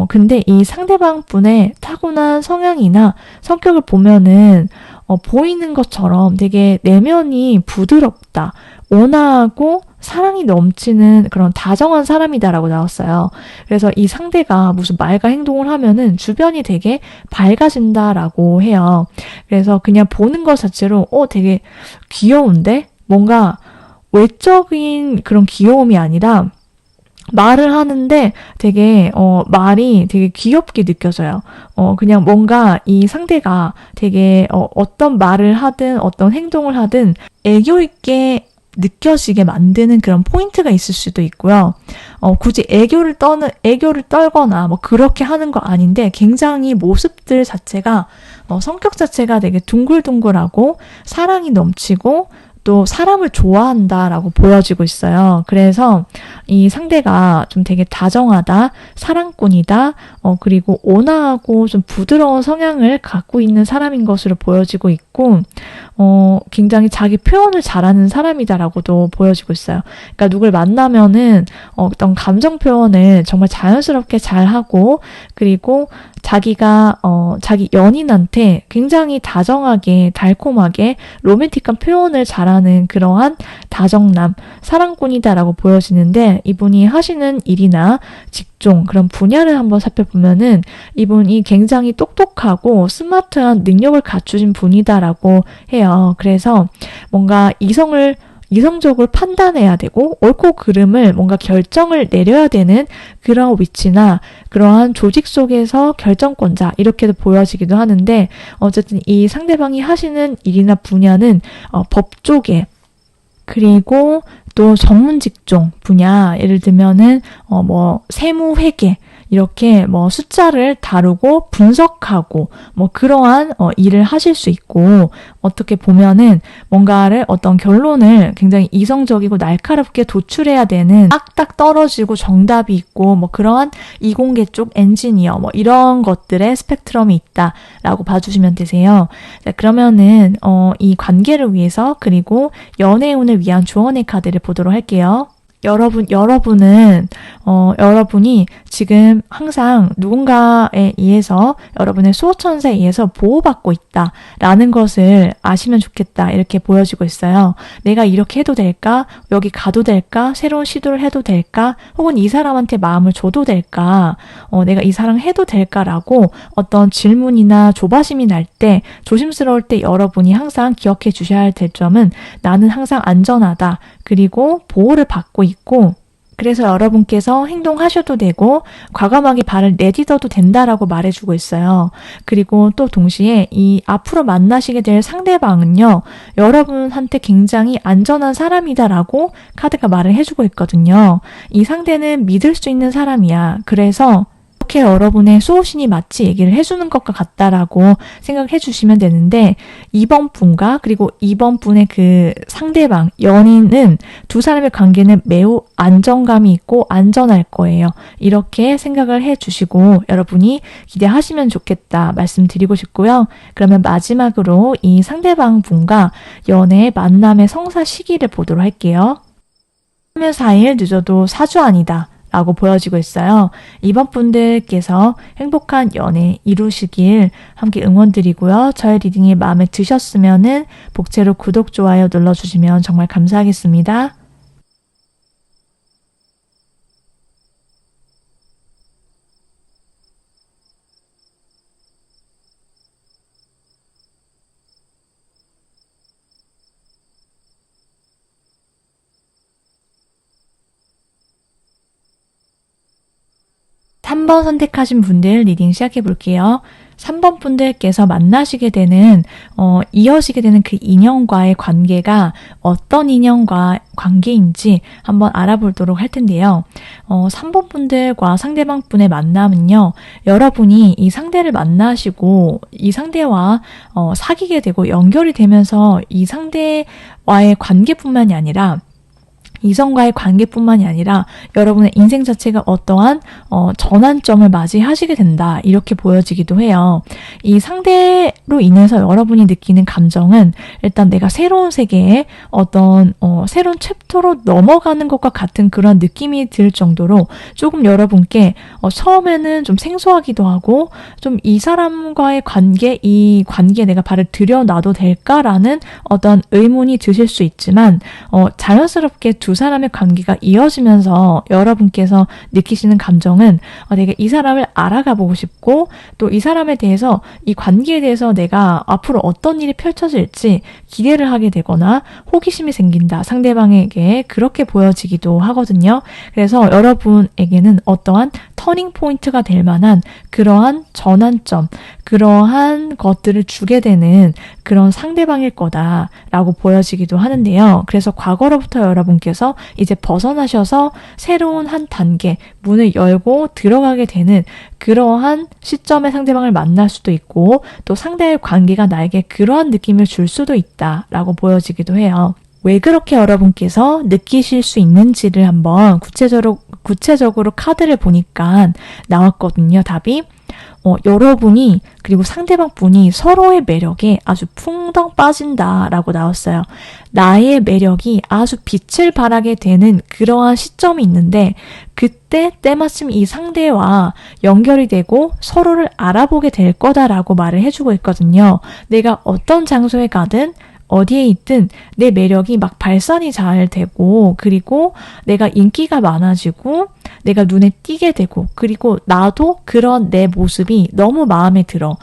근데 이 상대방 분의 타고난 성향이나 성격을 보면은 보이는 것처럼 되게 내면이 부드럽다. 온화하고 사랑이 넘치는 그런 다정한 사람이다라고 나왔어요. 그래서 이 상대가 무슨 말과 행동을 하면은 주변이 되게 밝아진다라고 해요. 그래서 그냥 보는 것 자체로 되게 귀여운데? 뭔가 외적인 그런 귀여움이 아니라 말을 하는데 되게 말이 되게 귀엽게 느껴져요. 그냥 뭔가 이 상대가 되게 어떤 말을 하든 어떤 행동을 하든 애교 있게 느껴지게 만드는 그런 포인트가 있을 수도 있고요. 굳이 애교를 떨거나 그렇게 하는 거 아닌데 굉장히 모습들 자체가 성격 자체가 되게 둥글둥글하고 사랑이 넘치고 또 사람을 좋아한다라고 보여지고 있어요. 그래서 이 상대가 좀 되게 다정하다, 사랑꾼이다, 그리고 온화하고 좀 부드러운 성향을 갖고 있는 사람인 것으로 보여지고 있고, 굉장히 자기 표현을 잘하는 사람이다라고도 보여지고 있어요. 그러니까 누굴 만나면은 어떤 감정 표현을 정말 자연스럽게 잘하고, 그리고 자기가 자기 연인한테 굉장히 다정하게 달콤하게 로맨틱한 표현을 잘하는 그러한 다정남, 사랑꾼이다라고 보여지는데 이분이 하시는 일이나 직종 그런 분야를 한번 살펴보면은 이분이 굉장히 똑똑하고 스마트한 능력을 갖추신 분이다라고 해요. 그래서 뭔가 이성적으로 판단해야 되고 옳고 그름을 뭔가 결정을 내려야 되는 그런 위치나 그러한 조직 속에서 결정권자 이렇게도 보여지기도 하는데 어쨌든 이 상대방이 하시는 일이나 분야는 법 쪽에 그리고 또 전문 직종 분야 예를 들면은 세무 회계 이렇게 숫자를 다루고 분석하고 그러한 일을 하실 수 있고 어떻게 보면은 뭔가를 어떤 결론을 굉장히 이성적이고 날카롭게 도출해야 되는 딱딱 떨어지고 정답이 있고 그러한 이공계 쪽 엔지니어 이런 것들의 스펙트럼이 있다라고 봐주시면 되세요. 자, 그러면은 이 관계를 위해서 그리고 연애운을 위한 조언의 카드를 보도록 할게요. 여러분은 여러분이 지금 항상 누군가에 의해서 여러분의 수호천사에 의해서 보호받고 있다라는 것을 아시면 좋겠다 이렇게 보여지고 있어요. 내가 이렇게 해도 될까? 여기 가도 될까? 새로운 시도를 해도 될까? 혹은 이 사람한테 마음을 줘도 될까? 내가 이 사람 해도 될까라고 어떤 질문이나 조바심이 날 때 조심스러울 때 여러분이 항상 기억해 주셔야 될 점은 나는 항상 안전하다. 그리고 보호를 받고 있고 그래서 여러분께서 행동하셔도 되고 과감하게 발을 내딛어도 된다라고 말해주고 있어요. 그리고 또 동시에 이 앞으로 만나시게 될 상대방은요. 여러분한테 굉장히 안전한 사람이다라고 카드가 말을 해주고 있거든요. 이 상대는 믿을 수 있는 사람이야. 그래서 이렇게 여러분의 소우신이 마치 얘기를 해주는 것과 같다라고 생각해 주시면 되는데, 이번 분과 그리고 이번 분의 그 상대방, 연인은 두 사람의 관계는 매우 안정감이 있고 안전할 거예요. 이렇게 생각을 해 주시고 여러분이 기대하시면 좋겠다 말씀드리고 싶고요. 그러면 마지막으로 이 상대방 분과 연애 만남의 성사 시기를 보도록 할게요. 3일 4일 늦어도 4주 아니다 라고 보여지고 있어요. 이번 분들께서 행복한 연애 이루시길 함께 응원드리고요. 저의 리딩이 마음에 드셨으면은 복채로 구독, 좋아요 눌러주시면 정말 감사하겠습니다. 삼 번 선택하신 분들 리딩 시작해 볼게요. 3번 분들께서 만나시게 되는, 이어지게 되는 그 인연과의 관계가 어떤 인연과 관계인지 한번 알아보도록 할 텐데요. 3번 분들과 상대방 분의 만남은요, 여러분이 이 상대를 만나시고 이 상대와 사귀게 되고 연결이 되면서 이 상대와의 관계뿐만이 아니라 이성과의 관계뿐만이 아니라 여러분의 인생 자체가 어떠한 전환점을 맞이하시게 된다. 이렇게 보여지기도 해요. 이 상대로 인해서 여러분이 느끼는 감정은 일단 내가 새로운 세계에 어떤 새로운 챕터로 넘어가는 것과 같은 그런 느낌이 들 정도로 조금 여러분께 처음에는 좀 생소하기도 하고 좀 이 사람과의 관계, 이 관계에 내가 발을 들여놔도 될까라는 어떤 의문이 드실 수 있지만 자연스럽게 두 사람의 관계가 이어지면서 여러분께서 느끼시는 감정은 내가 이 사람을 알아가 보고 싶고 또 이 사람에 대해서 이 관계에 대해서 내가 앞으로 어떤 일이 펼쳐질지 기대를 하게 되거나 호기심이 생긴다. 상대방에게 그렇게 보여지기도 하거든요. 그래서 여러분에게는 어떠한 터닝 포인트가 될 만한 그러한 전환점, 그러한 것들을 주게 되는 그런 상대방일 거다라고 보여지기도 하는데요. 그래서 과거로부터 여러분께서 이제 벗어나셔서 새로운 한 단계, 문을 열고 들어가게 되는 그러한 시점에 상대방을 만날 수도 있고 또 상대의 관계가 나에게 그러한 느낌을 줄 수도 있다라고 보여지기도 해요. 왜 그렇게 여러분께서 느끼실 수 있는지를 한번 구체적으로 카드를 보니까 나왔거든요. 답이 여러분이 그리고 상대방 분이 서로의 매력에 아주 풍덩 빠진다라고 나왔어요. 나의 매력이 아주 빛을 발하게 되는 그러한 시점이 있는데 그때 때마침 이 상대와 연결이 되고 서로를 알아보게 될 거다라고 말을 해주고 있거든요. 내가 어떤 장소에 가든 어디에 있든 내 매력이 막 발산이 잘 되고 그리고 내가 인기가 많아지고 내가 눈에 띄게 되고 그리고 나도 그런 내 모습이 너무 마음에 들어.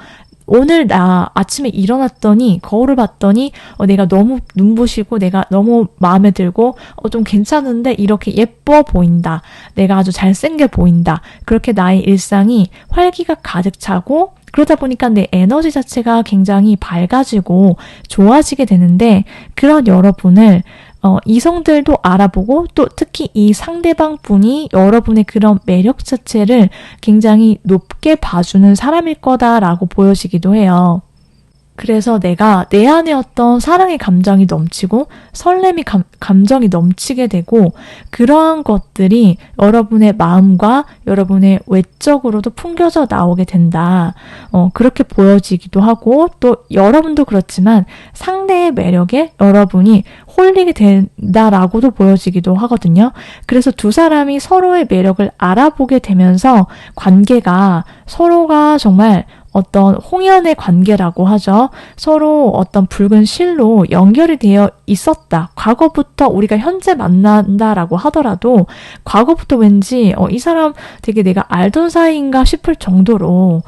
오늘 나 아침에 일어났더니 거울을 봤더니 내가 너무 눈부시고 내가 너무 마음에 들고 좀 괜찮은데 이렇게 예뻐 보인다. 내가 아주 잘생겨 보인다. 그렇게 나의 일상이 활기가 가득 차고 그러다 보니까 내 에너지 자체가 굉장히 밝아지고 좋아지게 되는데 그런 여러분을 이성들도 알아보고 또 특히 이 상대방 분이 여러분의 그런 매력 자체를 굉장히 높게 봐주는 사람일 거다라고 보여지기도 해요. 그래서 내가 내 안에 어떤 사랑의 감정이 넘치고 설렘이 감정이 넘치게 되고 그러한 것들이 여러분의 마음과 여러분의 외적으로도 풍겨져 나오게 된다. 그렇게 보여지기도 하고 또 여러분도 그렇지만 상대의 매력에 여러분이 홀리게 된다라고도 보여지기도 하거든요. 그래서 두 사람이 서로의 매력을 알아보게 되면서 관계가 서로가 정말 어떤 홍연의 관계라고 하죠. 서로 어떤 붉은 실로 연결이 되어 있었다. 과거부터 우리가 현재 만난다라고 하더라도 과거부터 왠지 이 사람 되게 내가 알던 사이인가 싶을 정도로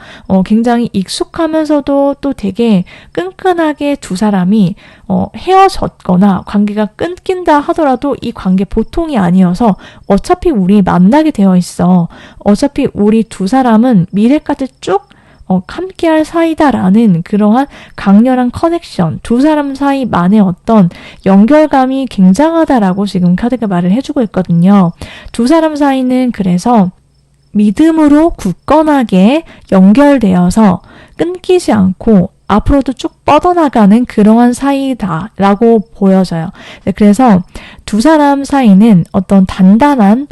굉장히 익숙하면서도 또 되게 끈끈하게 두 사람이 헤어졌거나 관계가 끊긴다 하더라도 이 관계 보통이 아니어서 어차피 우리 만나게 되어 있어. 어차피 우리 두 사람은 미래까지 쭉 함께할 사이다라는 그러한 강렬한 커넥션, 두 사람 사이만의 어떤 연결감이 굉장하다라고 지금 카드가 말을 해주고 있거든요. 두 사람 사이는 그래서 믿음으로 굳건하게 연결되어서 끊기지 않고 앞으로도 쭉 뻗어나가는 그러한 사이다라고 보여져요. 그래서 두 사람 사이는 어떤 단단함이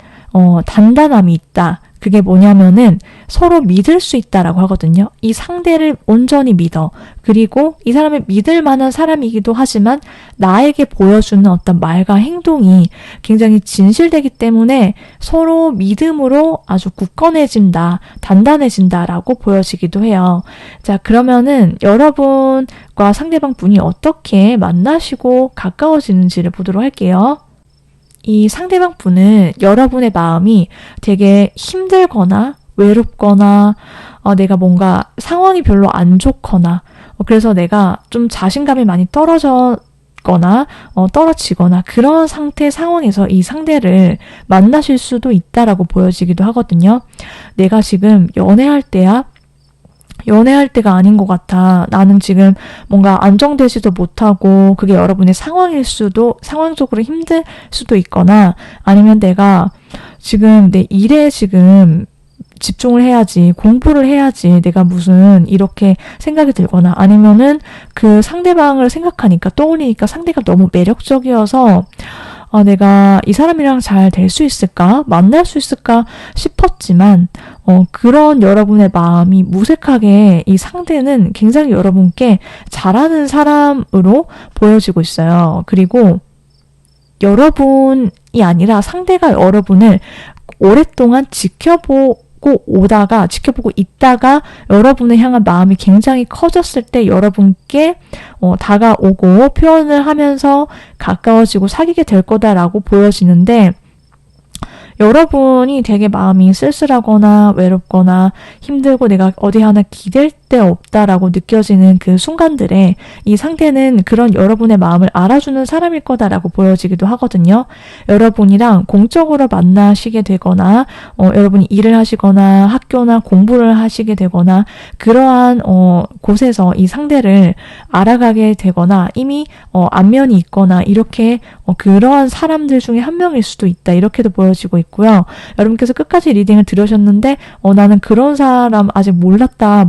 있다. 그게 뭐냐면은 서로 믿을 수 있다라고 하거든요. 이 상대를 온전히 믿어. 그리고 이 사람을 믿을 만한 사람이기도 하지만 나에게 보여주는 어떤 말과 행동이 굉장히 진실되기 때문에 서로 믿음으로 아주 굳건해진다, 단단해진다라고 보여지기도 해요. 자, 그러면은 여러분과 상대방 분이 어떻게 만나시고 가까워지는지를 보도록 할게요. 이 상대방 분은 여러분의 마음이 되게 힘들거나 외롭거나 내가 뭔가 상황이 별로 안 좋거나 그래서 내가 좀 자신감이 많이 떨어졌거나 떨어지거나 그런 상황에서 이 상대를 만나실 수도 있다라고 보여지기도 하거든요. 내가 지금 연애할 때가 아닌 것 같아. 나는 지금 뭔가 안정되지도 못하고 그게 여러분의 상황적으로 힘들 수도 있거나 아니면 내가 지금 내 일에 지금 집중을 해야지, 공부를 해야지, 내가 무슨 이렇게 생각이 들거나 아니면은 그 상대방을 생각하니까 떠올리니까 상대가 너무 매력적이어서 내가 이 사람이랑 잘 될 수 있을까? 만날 수 있을까? 싶었지만 그런 여러분의 마음이 무색하게 이 상대는 굉장히 여러분께 잘하는 사람으로 보여지고 있어요. 그리고 여러분이 아니라 상대가 여러분을 오랫동안 지켜보고 있다가 여러분을 향한 마음이 굉장히 커졌을 때 여러분께 다가오고 표현을 하면서 가까워지고 사귀게 될 거다라고 보여지는데 여러분이 되게 마음이 쓸쓸하거나 외롭거나 힘들고 내가 어디 하나 기댈 데 없다라고 느껴지는 그 순간들에 이 상대는 그런 여러분의 마음을 알아주는 사람일 거다라고 보여지기도 하거든요. 여러분이랑 공적으로 만나시게 되거나 여러분이 일을 하시거나 학교나 공부를 하시게 되거나 그러한 곳에서 이 상대를 알아가게 되거나 이미 안면이 있거나 이렇게 그러한 사람들 중에 한 명일 수도 있다. 이렇게도 보여지고 있고요. 여러분께서 끝까지 리딩을 들으셨는데 나는 그런 사람 아직 모른다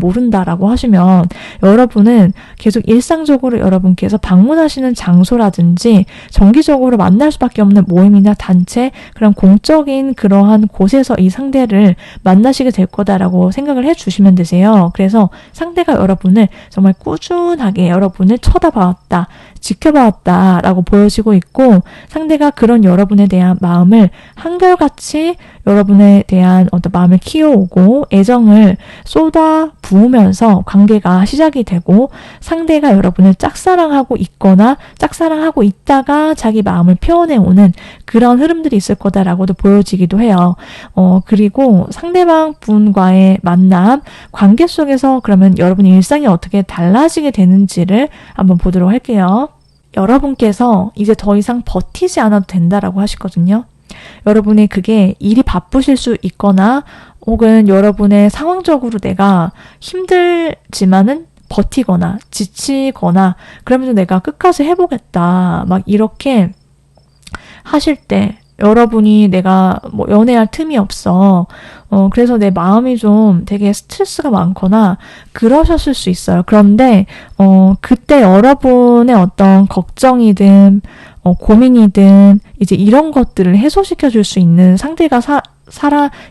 라고 하시면 여러분은 계속 일상적으로 여러분께서 방문하시는 장소라든지 정기적으로 만날 수밖에 없는 모임이나 단체 그런 공적인 그러한 곳에서 이 상대를 만나시게 될 거다라고 생각을 해주시면 되세요. 그래서 상대가 여러분을 정말 꾸준하게 여러분을 쳐다봐왔다, 지켜봐왔다라고 보여지고 있고 상대가 그런 여러분에 대한 마음을 한결같이 여러분에 대한 어떤 마음을 키워오고 애정을 쏟아 부으면서 관계가 시작이 되고 상대가 여러분을 짝사랑하고 있거나 짝사랑하고 있다가 자기 마음을 표현해오는 그런 흐름들이 있을 거다라고도 보여지기도 해요. 그리고 상대방 분과의 만남, 관계 속에서 그러면 여러분의 일상이 어떻게 달라지게 되는지를 한번 보도록 할게요. 여러분께서 이제 더 이상 버티지 않아도 된다라고 하시거든요. 여러분이 그게 일이 바쁘실 수 있거나 혹은 여러분의 상황적으로 내가 힘들지만은 버티거나 지치거나 그러면서 내가 끝까지 해보겠다 막 이렇게 하실 때 여러분이 내가 뭐 연애할 틈이 없어. 그래서 내 마음이 좀 되게 스트레스가 많거나 그러셨을 수 있어요. 그런데 그때 여러분의 어떤 걱정이든 고민이든 이제 이런 것들을 해소시켜 줄 수 있는 상대가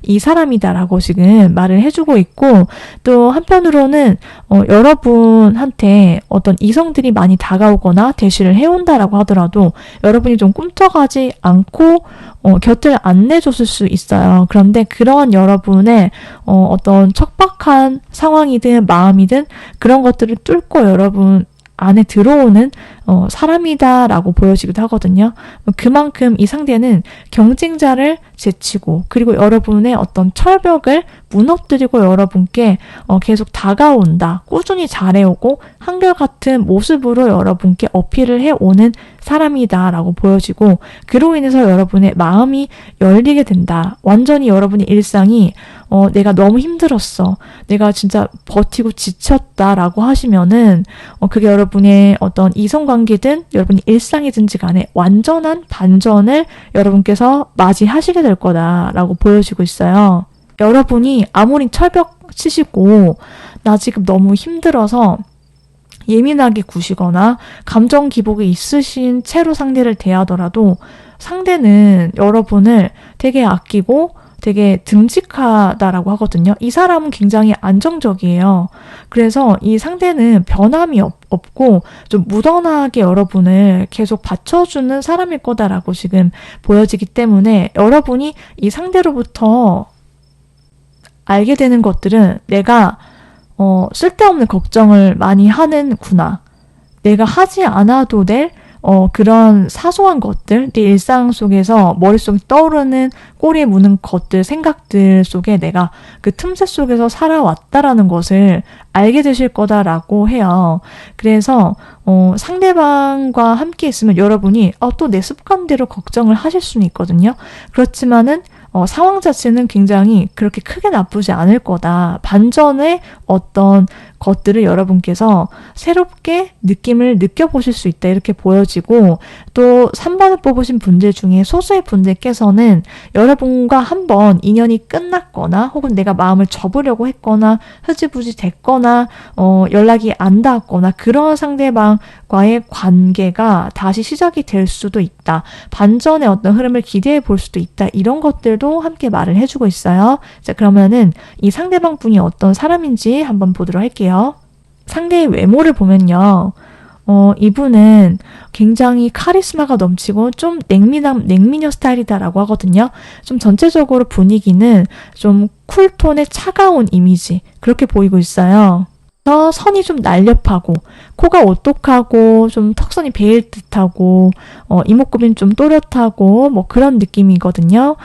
이 사람이다라고 지금 말을 해주고 있고 또 한편으로는 여러분한테 어떤 이성들이 많이 다가오거나 대시를 해온다라고 하더라도 여러분이 좀 꿈쩍하지 않고 곁을 안 내줬을 수 있어요. 그런데 그러한 여러분의 어떤 척박한 상황이든 마음이든 그런 것들을 뚫고 여러분 안에 들어오는 사람이다라고 보여지기도 하거든요. 그만큼 이 상대는 경쟁자를 제치고 그리고 여러분의 어떤 철벽을 무너뜨리고 여러분께 계속 다가온다. 꾸준히 잘해오고 한결같은 모습으로 여러분께 어필을 해오는 사람이다라고 보여지고 그로 인해서 여러분의 마음이 열리게 된다. 완전히 여러분의 일상이 내가 너무 힘들었어. 내가 진짜 버티고 지쳤다라고 하시면은 그게 여러분의 어떤 이성관계든 여러분의 일상이든지 간에 완전한 반전을 여러분께서 맞이하시게 될 거다라고 보여지고 있어요. 여러분이 아무리 철벽 치시고 나 지금 너무 힘들어서 예민하게 구시거나 감정 기복이 있으신 채로 상대를 대하더라도 상대는 여러분을 되게 아끼고 되게 듬직하다라고 하거든요. 이 사람은 굉장히 안정적이에요. 그래서 이 상대는 변함이 없고 좀 무던하게 여러분을 계속 받쳐주는 사람일 거다라고 지금 보여지기 때문에 여러분이 이 상대로부터 알게 되는 것들은 내가 쓸데없는 걱정을 많이 하는구나. 내가 하지 않아도 될 그런 사소한 것들, 내 일상 속에서 머릿속에 떠오르는 꼬리에 무는 것들, 생각들 속에 내가 그 틈새 속에서 살아왔다라는 것을 알게 되실 거다라고 해요. 그래서 상대방과 함께 있으면 여러분이 또 내 습관대로 걱정을 하실 수는 있거든요. 그렇지만은 상황 자체는 굉장히 그렇게 크게 나쁘지 않을 거다. 반전의 어떤 것들을 여러분께서 새롭게 느낌을 느껴보실 수 있다. 이렇게 보여지고 또 3번을 뽑으신 분들 중에 소수의 분들께서는 여러분과 한번 인연이 끝났거나 혹은 내가 마음을 접으려고 했거나 흐지부지 됐거나 연락이 안 닿았거나 그런 상대방과의 관계가 다시 시작이 될 수도 있다. 반전의 어떤 흐름을 기대해 볼 수도 있다. 이런 것들도 함께 말을 해주고 있어요. 자, 그러면은 이 상대방 분이 어떤 사람인지 한번 보도록 할게요. 상대의 외모를 보면요. 이분은 굉장히 카리스마가 넘치고 좀 냉미녀 스타일이다라고 하거든요. 좀 전체적으로 분위기는 좀 쿨톤의 차가운 이미지 그렇게 보이고 있어요. 선이 좀 날렵하고 코가 오똑하고 좀 턱선이 베일 듯하고 이목구비는 좀 또렷하고 뭐 그런 느낌이거든요.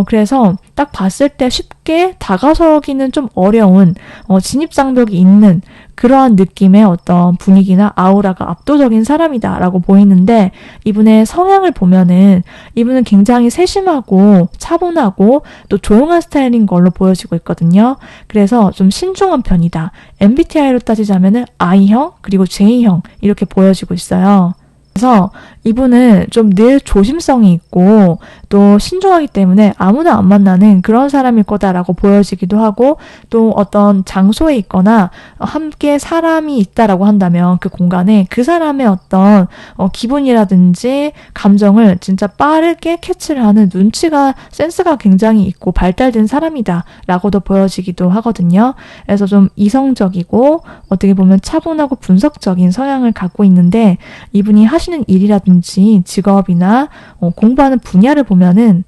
그래서 딱 봤을 때 쉽게 다가서기는 좀 어려운 진입장벽이 있는 그러한 느낌의 어떤 분위기나 아우라가 압도적인 사람이다라고 보이는데 이분의 성향을 보면은 이분은 굉장히 세심하고 차분하고 또 조용한 스타일인 걸로 보여지고 있거든요. 그래서 좀 신중한 편이다. MBTI로 따지자면은 I형 그리고 J형 이렇게 보여지고 있어요. 그래서 이분은 좀 늘 조심성이 있고 또 신중하기 때문에 아무나 안 만나는 그런 사람일 거다라고 보여지기도 하고 또 어떤 장소에 있거나 함께 사람이 있다라고 한다면 그 공간에 그 사람의 어떤 기분이라든지 감정을 진짜 빠르게 캐치를 하는 센스가 굉장히 있고 발달된 사람이다 라고도 보여지기도 하거든요. 그래서 좀 이성적이고 어떻게 보면 차분하고 분석적인 성향을 갖고 있는데 이분이 하시는 일이라든지 직업이나 공부하는 분야를 보면은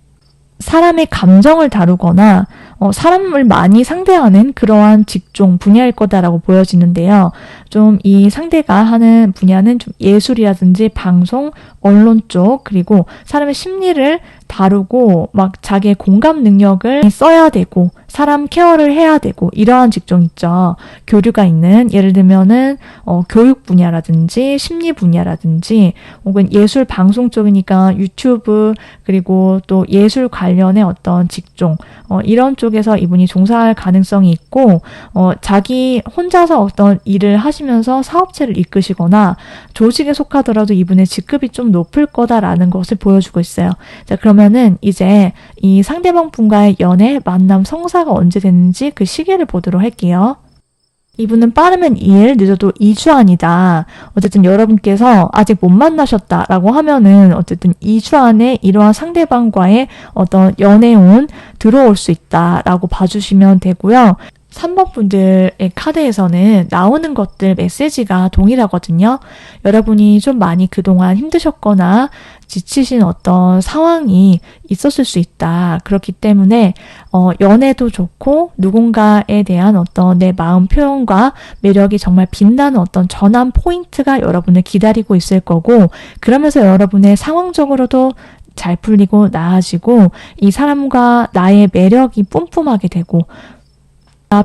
사람의 감정을 다루거나 사람을 많이 상대하는 그러한 직종 분야일 거다라고 보여지는데요. 좀 이 상대가 하는 분야는 좀 예술이라든지 방송, 언론 쪽 그리고 사람의 심리를 다루고 막 자기의 공감 능력을 써야 되고 사람 케어를 해야 되고 이러한 직종 있죠. 교류가 있는 예를 들면은 교육 분야라든지 심리 분야라든지 혹은 예술 방송 쪽이니까 유튜브 그리고 또 예술 관련의 어떤 직종 이런 쪽에서 이분이 종사할 가능성이 있고 자기 혼자서 어떤 일을 하시면서 사업체를 이끄시거나 조직에 속하더라도 이분의 직급이 좀 높을 거다라는 것을 보여주고 있어요. 자, 그러면은 이제 이 상대방 분과의 연애, 만남, 성사가 언제 됐는지 그 시기를 보도록 할게요. 이분은 빠르면 2일, 늦어도 2주 안이다. 어쨌든 여러분께서 아직 못 만나셨다라고 하면은 어쨌든 2주 안에 이러한 상대방과의 어떤 연애운 들어올 수 있다라고 봐주시면 되고요. 3번 분들의 카드에서는 나오는 것들 메시지가 동일하거든요. 여러분이 좀 많이 그동안 힘드셨거나 지치신 어떤 상황이 있었을 수 있다. 그렇기 때문에 연애도 좋고 누군가에 대한 어떤 내 마음 표현과 매력이 정말 빛나는 어떤 전환 포인트가 여러분을 기다리고 있을 거고 그러면서 여러분의 상황적으로도 잘 풀리고 나아지고 이 사람과 나의 매력이 뿜뿜하게 되고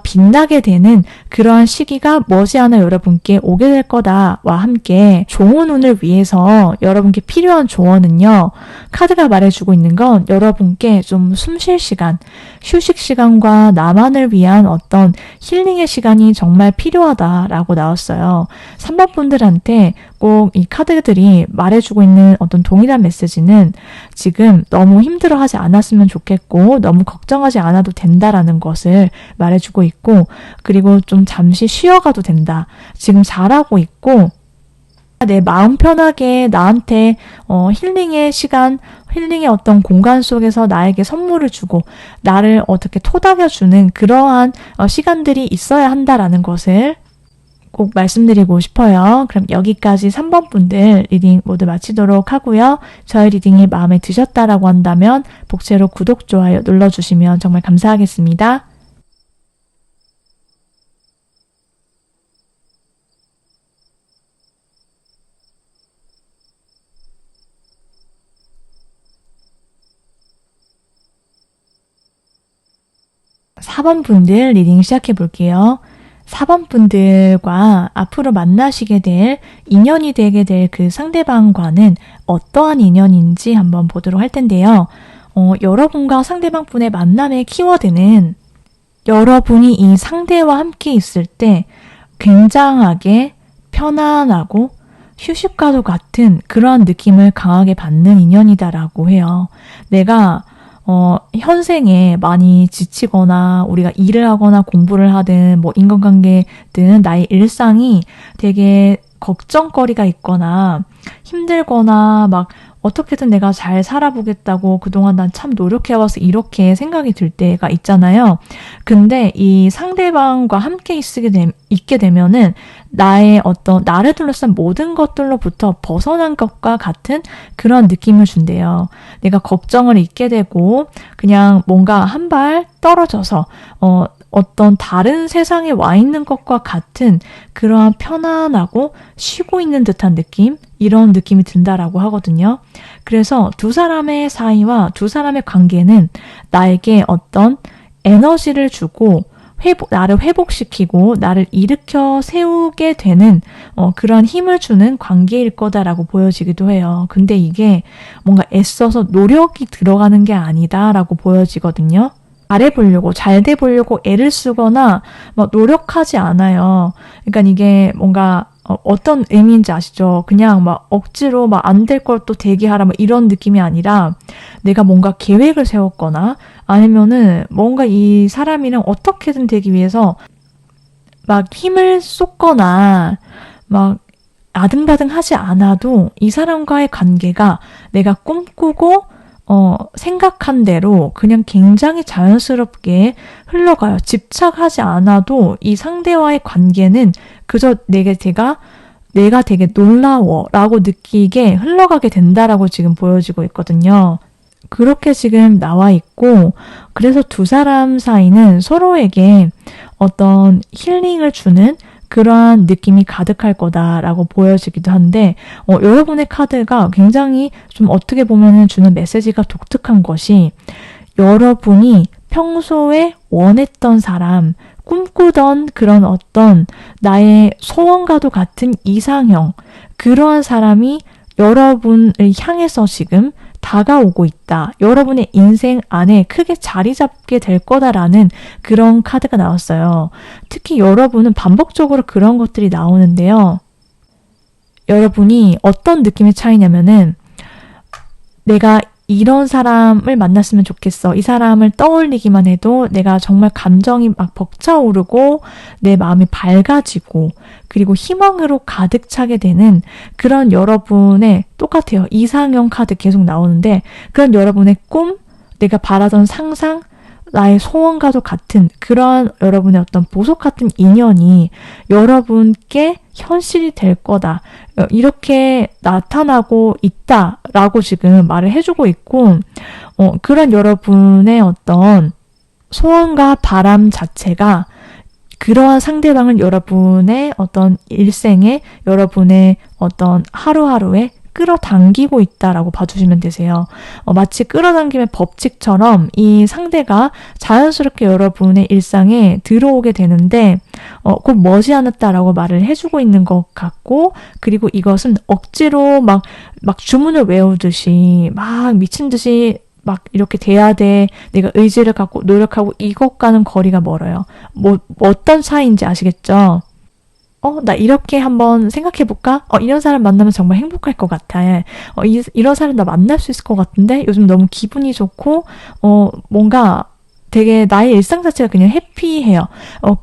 빛나게 되는 그러한 시기가 머지않아 여러분께 오게 될 거다와 함께 좋은 운을 위해서 여러분께 필요한 조언은요. 카드가 말해주고 있는 건 여러분께 좀 숨 쉴 시간, 휴식 시간과 나만을 위한 어떤 힐링의 시간이 정말 필요하다라고 나왔어요. 3번 분들한테 꼭 이 카드들이 말해주고 있는 어떤 동일한 메시지는 지금 너무 힘들어하지 않았으면 좋겠고 너무 걱정하지 않아도 된다라는 것을 말해주고 있고, 그리고 좀 잠시 쉬어가도 된다. 지금 잘하고 있고 내 마음 편하게 나한테 힐링의 시간, 힐링의 어떤 공간 속에서 나에게 선물을 주고 나를 어떻게 토닥여주는 그러한 시간들이 있어야 한다라는 것을 꼭 말씀드리고 싶어요. 그럼 여기까지 3번 분들 리딩 모두 마치도록 하고요. 저희 리딩이 마음에 드셨다라고 한다면 복채로 구독, 좋아요 눌러주시면 정말 감사하겠습니다. (4번) 분들 리딩 시작해 볼게요. 4번 분들과 앞으로 만나시게 될 인연이 되게 될 그 상대방과는 어떠한 인연인지 한번 보도록 할 텐데요. 여러분과 상대방 분의 만남의 키워드는 여러분이 이 상대와 함께 있을 때 굉장하게 편안하고 휴식과도 같은 그러한 느낌을 강하게 받는 인연이다라고 해요. 내가 현생에 많이 지치거나 우리가 일을 하거나 공부를 하든 뭐 인간관계든 나의 일상이 되게 걱정거리가 있거나 힘들거나 막 어떻게든 내가 잘 살아보겠다고 그동안 난 참 노력해와서 이렇게 생각이 들 때가 있잖아요. 근데 이 상대방과 함께 있게 되면은 나의 나를 둘러싼 모든 것들로부터 벗어난 것과 같은 그런 느낌을 준대요. 내가 걱정을 잊게 되고 그냥 뭔가 한 발 떨어져서 어떤 다른 세상에 와 있는 것과 같은 그러한 편안하고 쉬고 있는 듯한 느낌, 이런 느낌이 든다라고 하거든요. 그래서 두 사람의 사이와 두 사람의 관계는 나에게 어떤 에너지를 주고 나를 회복시키고 나를 일으켜 세우게 되는 그런 힘을 주는 관계일 거다라고 보여지기도 해요. 근데 이게 뭔가 애써서 노력이 들어가는 게 아니다라고 보여지거든요. 잘해보려고, 잘 돼보려고 애를 쓰거나 막 노력하지 않아요. 그러니까 이게 뭔가 어떤 의미인지 아시죠? 그냥 막 억지로 막 안 될 걸 또 되게 하라 막 이런 느낌이 아니라 내가 뭔가 계획을 세웠거나 아니면은 뭔가 이 사람이랑 어떻게든 되기 위해서 막 힘을 쏟거나 막 아등바등 하지 않아도 이 사람과의 관계가 내가 꿈꾸고 생각한 대로 그냥 굉장히 자연스럽게 흘러가요. 집착하지 않아도 이 상대와의 관계는 그저 내가 되게 놀라워 라고 느끼게 흘러가게 된다라고 지금 보여지고 있거든요. 그렇게 지금 나와 있고, 그래서 두 사람 사이는 서로에게 어떤 힐링을 주는 그러한 느낌이 가득할 거다라고 보여지기도 한데, 여러분의 카드가 굉장히 좀 어떻게 보면 주는 메시지가 독특한 것이, 여러분이 평소에 원했던 사람, 꿈꾸던 그런 어떤 나의 소원과도 같은 이상형, 그러한 사람이 여러분을 향해서 지금 다가오고 있다. 여러분의 인생 안에 크게 자리 잡게 될 거다라는 그런 카드가 나왔어요. 특히 여러분은 반복적으로 그런 것들이 나오는데요. 여러분이 어떤 느낌의 차이냐면은 내가 이런 사람을 만났으면 좋겠어. 이 사람을 떠올리기만 해도 내가 정말 감정이 막 벅차오르고 내 마음이 밝아지고 그리고 희망으로 가득 차게 되는 그런 여러분의 똑같아요. 이상형 카드 계속 나오는데 그런 여러분의 꿈, 내가 바라던 상상, 나의 소원과도 같은 그런 여러분의 어떤 보석 같은 인연이 여러분께 현실이 될 거다. 이렇게 나타나고 있다라고 지금 말을 해주고 있고, 그런 여러분의 어떤 소원과 바람 자체가 그러한 상대방을 여러분의 어떤 일생에, 여러분의 어떤 하루하루에 끌어당기고 있다라고 봐주시면 되세요. 마치 끌어당김의 법칙처럼 이 상대가 자연스럽게 여러분의 일상에 들어오게 되는데 곧 머지않았다라고 말을 해주고 있는 것 같고, 그리고 이것은 억지로 막 주문을 외우듯이 막 미친 듯이 막 이렇게 돼야 돼. 내가 의지를 갖고 노력하고 이것과는 거리가 멀어요. 어떤 차이인지 아시겠죠? 나 이렇게 한번 생각해볼까? 이런 사람 만나면 정말 행복할 것 같아. 이런 사람 나 만날 수 있을 것 같은데? 요즘 너무 기분이 좋고, 뭔가 되게 나의 일상 자체가 그냥 해피해요.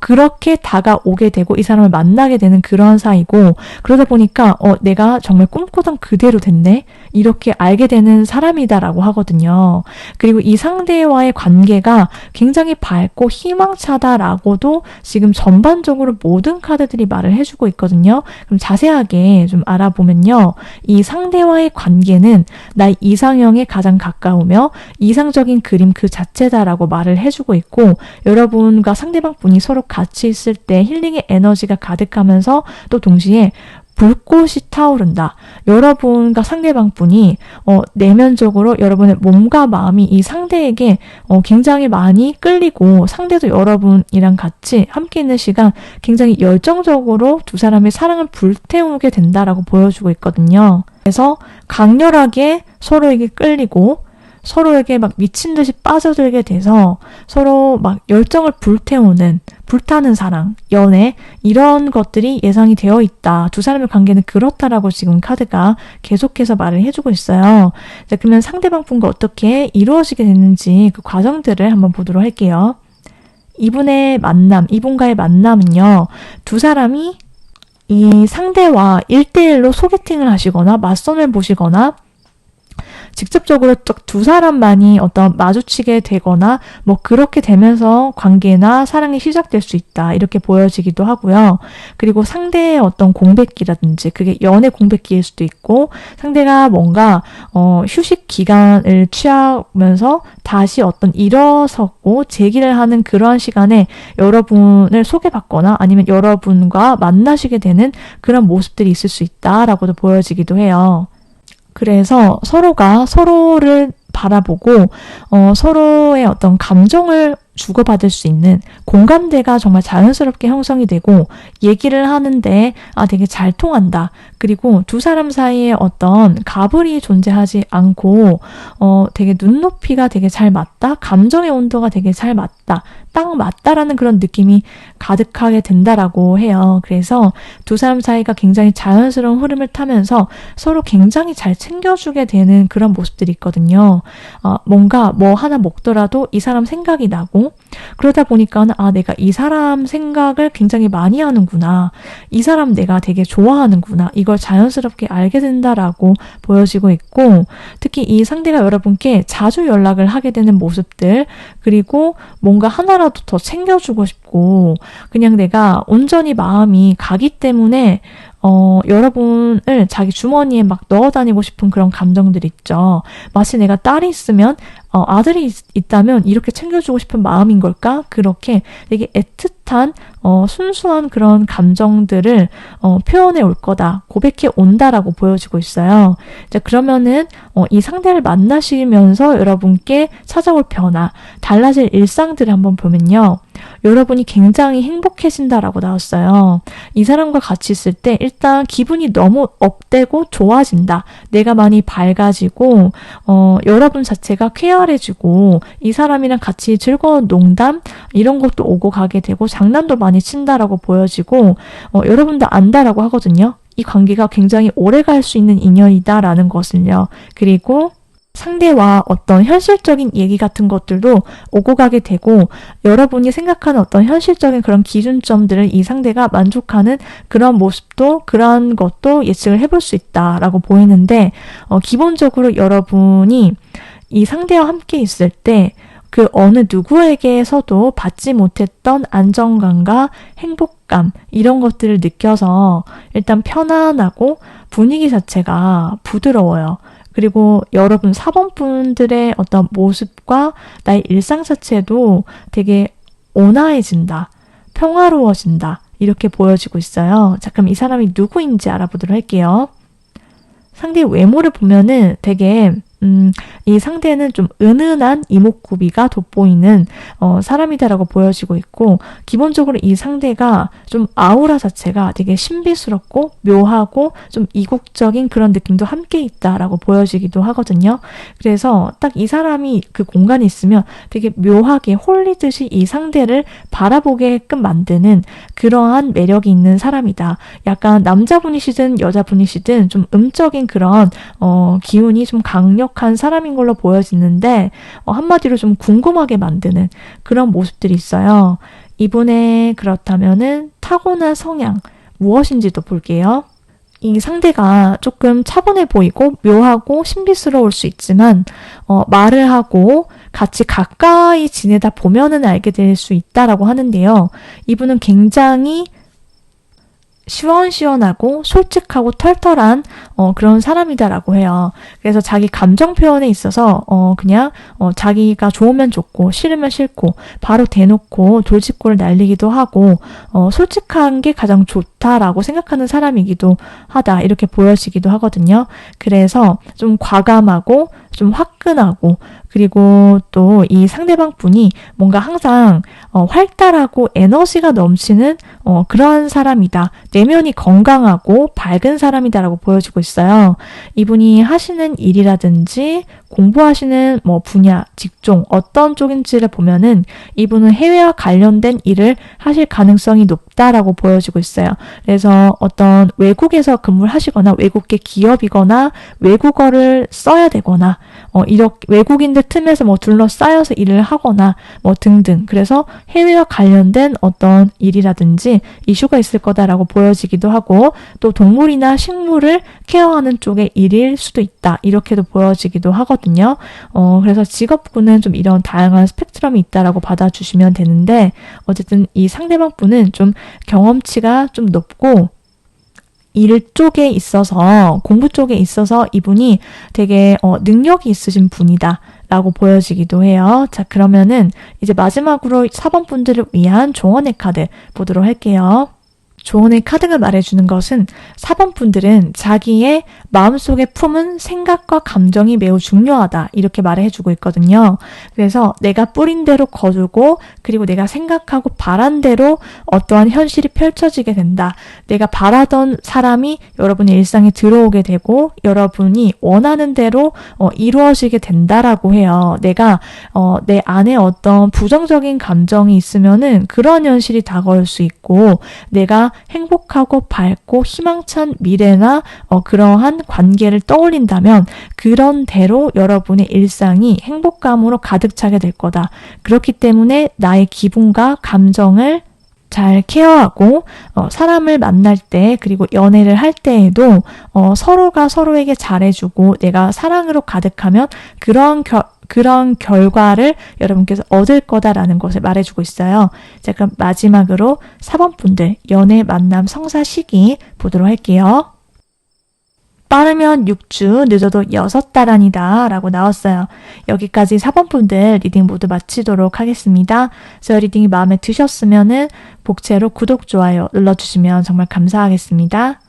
그렇게 다가오게 되고 이 사람을 만나게 되는 그런 사이고, 그러다 보니까 내가 정말 꿈꾸던 그대로 됐네? 이렇게 알게 되는 사람이다라고 하거든요. 그리고 이 상대와의 관계가 굉장히 밝고 희망차다라고도 지금 전반적으로 모든 카드들이 말을 해주고 있거든요. 그럼 자세하게 좀 알아보면요. 이 상대와의 관계는 나의 이상형에 가장 가까우며 이상적인 그림 그 자체다라고 말을 해주고 있고, 여러분과 상대방 분이 서로 같이 있을 때 힐링의 에너지가 가득하면서 또 동시에 불꽃이 타오른다. 여러분과 상대방 분이 내면적으로 여러분의 몸과 마음이 이 상대에게 굉장히 많이 끌리고, 상대도 여러분이랑 같이 함께 있는 시간 굉장히 열정적으로 두 사람의 사랑을 불태우게 된다라고 보여주고 있거든요. 그래서 강렬하게 서로에게 끌리고 서로에게 막 미친 듯이 빠져들게 돼서 서로 막 열정을 불타는 사랑, 연애, 이런 것들이 예상이 되어 있다. 두 사람의 관계는 그렇다라고 지금 카드가 계속해서 말을 해주고 있어요. 자, 그러면 상대방 분과 어떻게 이루어지게 됐는지 그 과정들을 한번 보도록 할게요. 이분과의 만남은요, 두 사람이 이 상대와 1대1로 소개팅을 하시거나 맞선을 보시거나 직접적으로 두 사람만이 마주치게 되거나 뭐 그렇게 되면서 관계나 사랑이 시작될 수 있다, 이렇게 보여지기도 하고요. 그리고 상대의 공백기라든지 그게 연애 공백기일 수도 있고, 상대가 뭔가 휴식 기간을 취하면서 다시 일어서고 재기를 하는 그런 시간에 여러분을 소개받거나 아니면 여러분과 만나시게 되는 그런 모습들이 있을 수 있다라고도 보여지기도 해요. 그래서 서로가 서로를 바라보고 서로의 감정을 주고받을 수 있는 공감대가 정말 자연스럽게 형성이 되고, 얘기를 하는데 되게 잘 통한다. 그리고 두 사람 사이에 갑을이 존재하지 않고 되게 눈높이가 되게 잘 맞다. 감정의 온도가 되게 잘 맞다. 딱 맞다라는 그런 느낌이 가득하게 된다라고 해요. 그래서 두 사람 사이가 굉장히 자연스러운 흐름을 타면서 서로 굉장히 잘 챙겨주게 되는 그런 모습들이 있거든요. 뭔가 뭐 하나 먹더라도 이 사람 생각이 나고, 그러다 보니까는 내가 이 사람 생각을 굉장히 많이 하는구나. 이 사람 내가 되게 좋아하는구나. 이걸 자연스럽게 알게 된다라고 보여지고 있고, 특히 이 상대가 여러분께 자주 연락을 하게 되는 모습들, 그리고 뭔가 하나라도 더 챙겨주고 싶고, 그냥 내가 온전히 마음이 가기 때문에 여러분을 자기 주머니에 막 넣어 다니고 싶은 그런 감정들 있죠. 마치 내가 딸이 있으면 아들이 있다면 이렇게 챙겨주고 싶은 마음인 걸까? 그렇게 되게 애틋한 순수한 그런 감정들을 표현해 올 거다, 고백해 온다라고 보여지고 있어요. 자, 그러면은 이 상대를 만나시면서 여러분께 찾아올 변화, 달라질 일상들을 한번 보면요, 여러분이 굉장히 행복해진다라고 나왔어요. 이 사람과 같이 있을 때 일단 기분이 너무 업되고 좋아진다. 내가 많이 밝아지고 여러분 자체가 쾌활해지고, 이 사람이랑 같이 즐거운 농담 이런 것도 오고 가게 되고 장난도 많이 친다라고 보여지고, 여러분도 안다라고 하거든요. 이 관계가 굉장히 오래 갈 수 있는 인연이다라는 것을요. 그리고 상대와 현실적인 얘기 같은 것들도 오고 가게 되고, 여러분이 생각하는 현실적인 그런 기준점들을 이 상대가 만족하는 그런 모습도, 그런 것도 예측을 해볼 수 있다라고 보이는데, 기본적으로 여러분이 이 상대와 함께 있을 때 그 어느 누구에게서도 받지 못했던 안정감과 행복감, 이런 것들을 느껴서 일단 편안하고 분위기 자체가 부드러워요. 그리고 여러분 4번 분들의 모습과 나의 일상 자체도 되게 온화해진다, 평화로워진다, 이렇게 보여지고 있어요. 자, 그럼 이 사람이 누구인지 알아보도록 할게요. 상대의 외모를 보면은 되게 이 상대는 좀 은은한 이목구비가 돋보이는 사람이다라고 보여지고 있고, 기본적으로 이 상대가 좀 아우라 자체가 되게 신비스럽고 묘하고 좀 이국적인 그런 느낌도 함께 있다라고 보여지기도 하거든요. 그래서 딱 이 사람이 그 공간에 있으면 되게 묘하게 홀리듯이 이 상대를 바라보게끔 만드는 그러한 매력이 있는 사람이다. 약간 남자분이시든 여자분이시든 좀 음적인 그런 기운이 좀 강력한 사람인 걸로 보여지는데, 한마디로 좀 궁금하게 만드는 그런 모습들이 있어요. 이분의 그렇다면은 타고난 성향 무엇인지도 볼게요. 이 상대가 조금 차분해 보이고 묘하고 신비스러울 수 있지만 말을 하고 같이 가까이 지내다 보면은 알게 될 수 있다라고 하는데요. 이분은 굉장히 시원시원하고 솔직하고 털털한 그런 사람이다라고 해요. 그래서 자기 감정 표현에 있어서 그냥 자기가 좋으면 좋고 싫으면 싫고 바로 대놓고 돌직구를 날리기도 하고 솔직한 게 가장 좋다라고 생각하는 사람이기도 하다, 이렇게 보여지기도 하거든요. 그래서 좀 과감하고 좀 화끈하고, 그리고 또 이 상대방 분이 뭔가 항상 활달하고 에너지가 넘치는 그런 사람이다. 내면이 건강하고 밝은 사람이다라고 보여지고 있어요. 이분이 하시는 일이라든지 공부하시는 분야, 직종 어떤 쪽인지를 보면은 이분은 해외와 관련된 일을 하실 가능성이 높다라고 보여지고 있어요. 그래서 어떤 외국에서 근무를 하시거나 외국계 기업이거나 외국어를 써야 되거나 이렇게 외국인들 틈에서 둘러싸여서 일을 하거나 등등, 그래서 해외와 관련된 어떤 일이라든지 이슈가 있을 거다라고 보여지기도 하고, 또 동물이나 식물을 케어하는 쪽의 일일 수도 있다, 이렇게도 보여지기도 하거든요. 그래서 직업군은 좀 이런 다양한 스펙트럼이 있다라고 받아주시면 되는데, 어쨌든 이 상대방 분은 좀 경험치가 좀 높고 일 쪽에 있어서, 공부 쪽에 있어서 이분이 되게 능력이 있으신 분이다 라고 보여지기도 해요. 자, 그러면은 이제 마지막으로 4번 분들을 위한 조언의 카드 보도록 할게요. 조언의 카드가 말해주는 것은 4번 분들은 자기의 마음속에 품은 생각과 감정이 매우 중요하다, 이렇게 말해주고 있거든요. 그래서 내가 뿌린 대로 거두고, 그리고 내가 생각하고 바란 대로 어떠한 현실이 펼쳐지게 된다. 내가 바라던 사람이 여러분의 일상에 들어오게 되고 여러분이 원하는 대로 이루어지게 된다라고 해요. 내가 내 안에 어떤 부정적인 감정이 있으면은 그런 현실이 다가올 수 있고, 내가 행복하고 밝고 희망찬 미래나 그러한 관계를 떠올린다면 그런 대로 여러분의 일상이 행복감으로 가득 차게 될 거다. 그렇기 때문에 나의 기분과 감정을 잘 케어하고 사람을 만날 때, 그리고 연애를 할 때에도 서로가 서로에게 잘해주고 내가 사랑으로 가득하면 그런 결과를 여러분께서 얻을 거다라는 것을 말해주고 있어요. 자, 그럼 마지막으로 4번 분들 연애, 만남, 성사 시기 보도록 할게요. 빠르면 6주, 늦어도 6달 안이다 라고 나왔어요. 여기까지 4번 분들 리딩 모두 마치도록 하겠습니다. 저 리딩이 마음에 드셨으면은 복채로 구독, 좋아요 눌러주시면 정말 감사하겠습니다.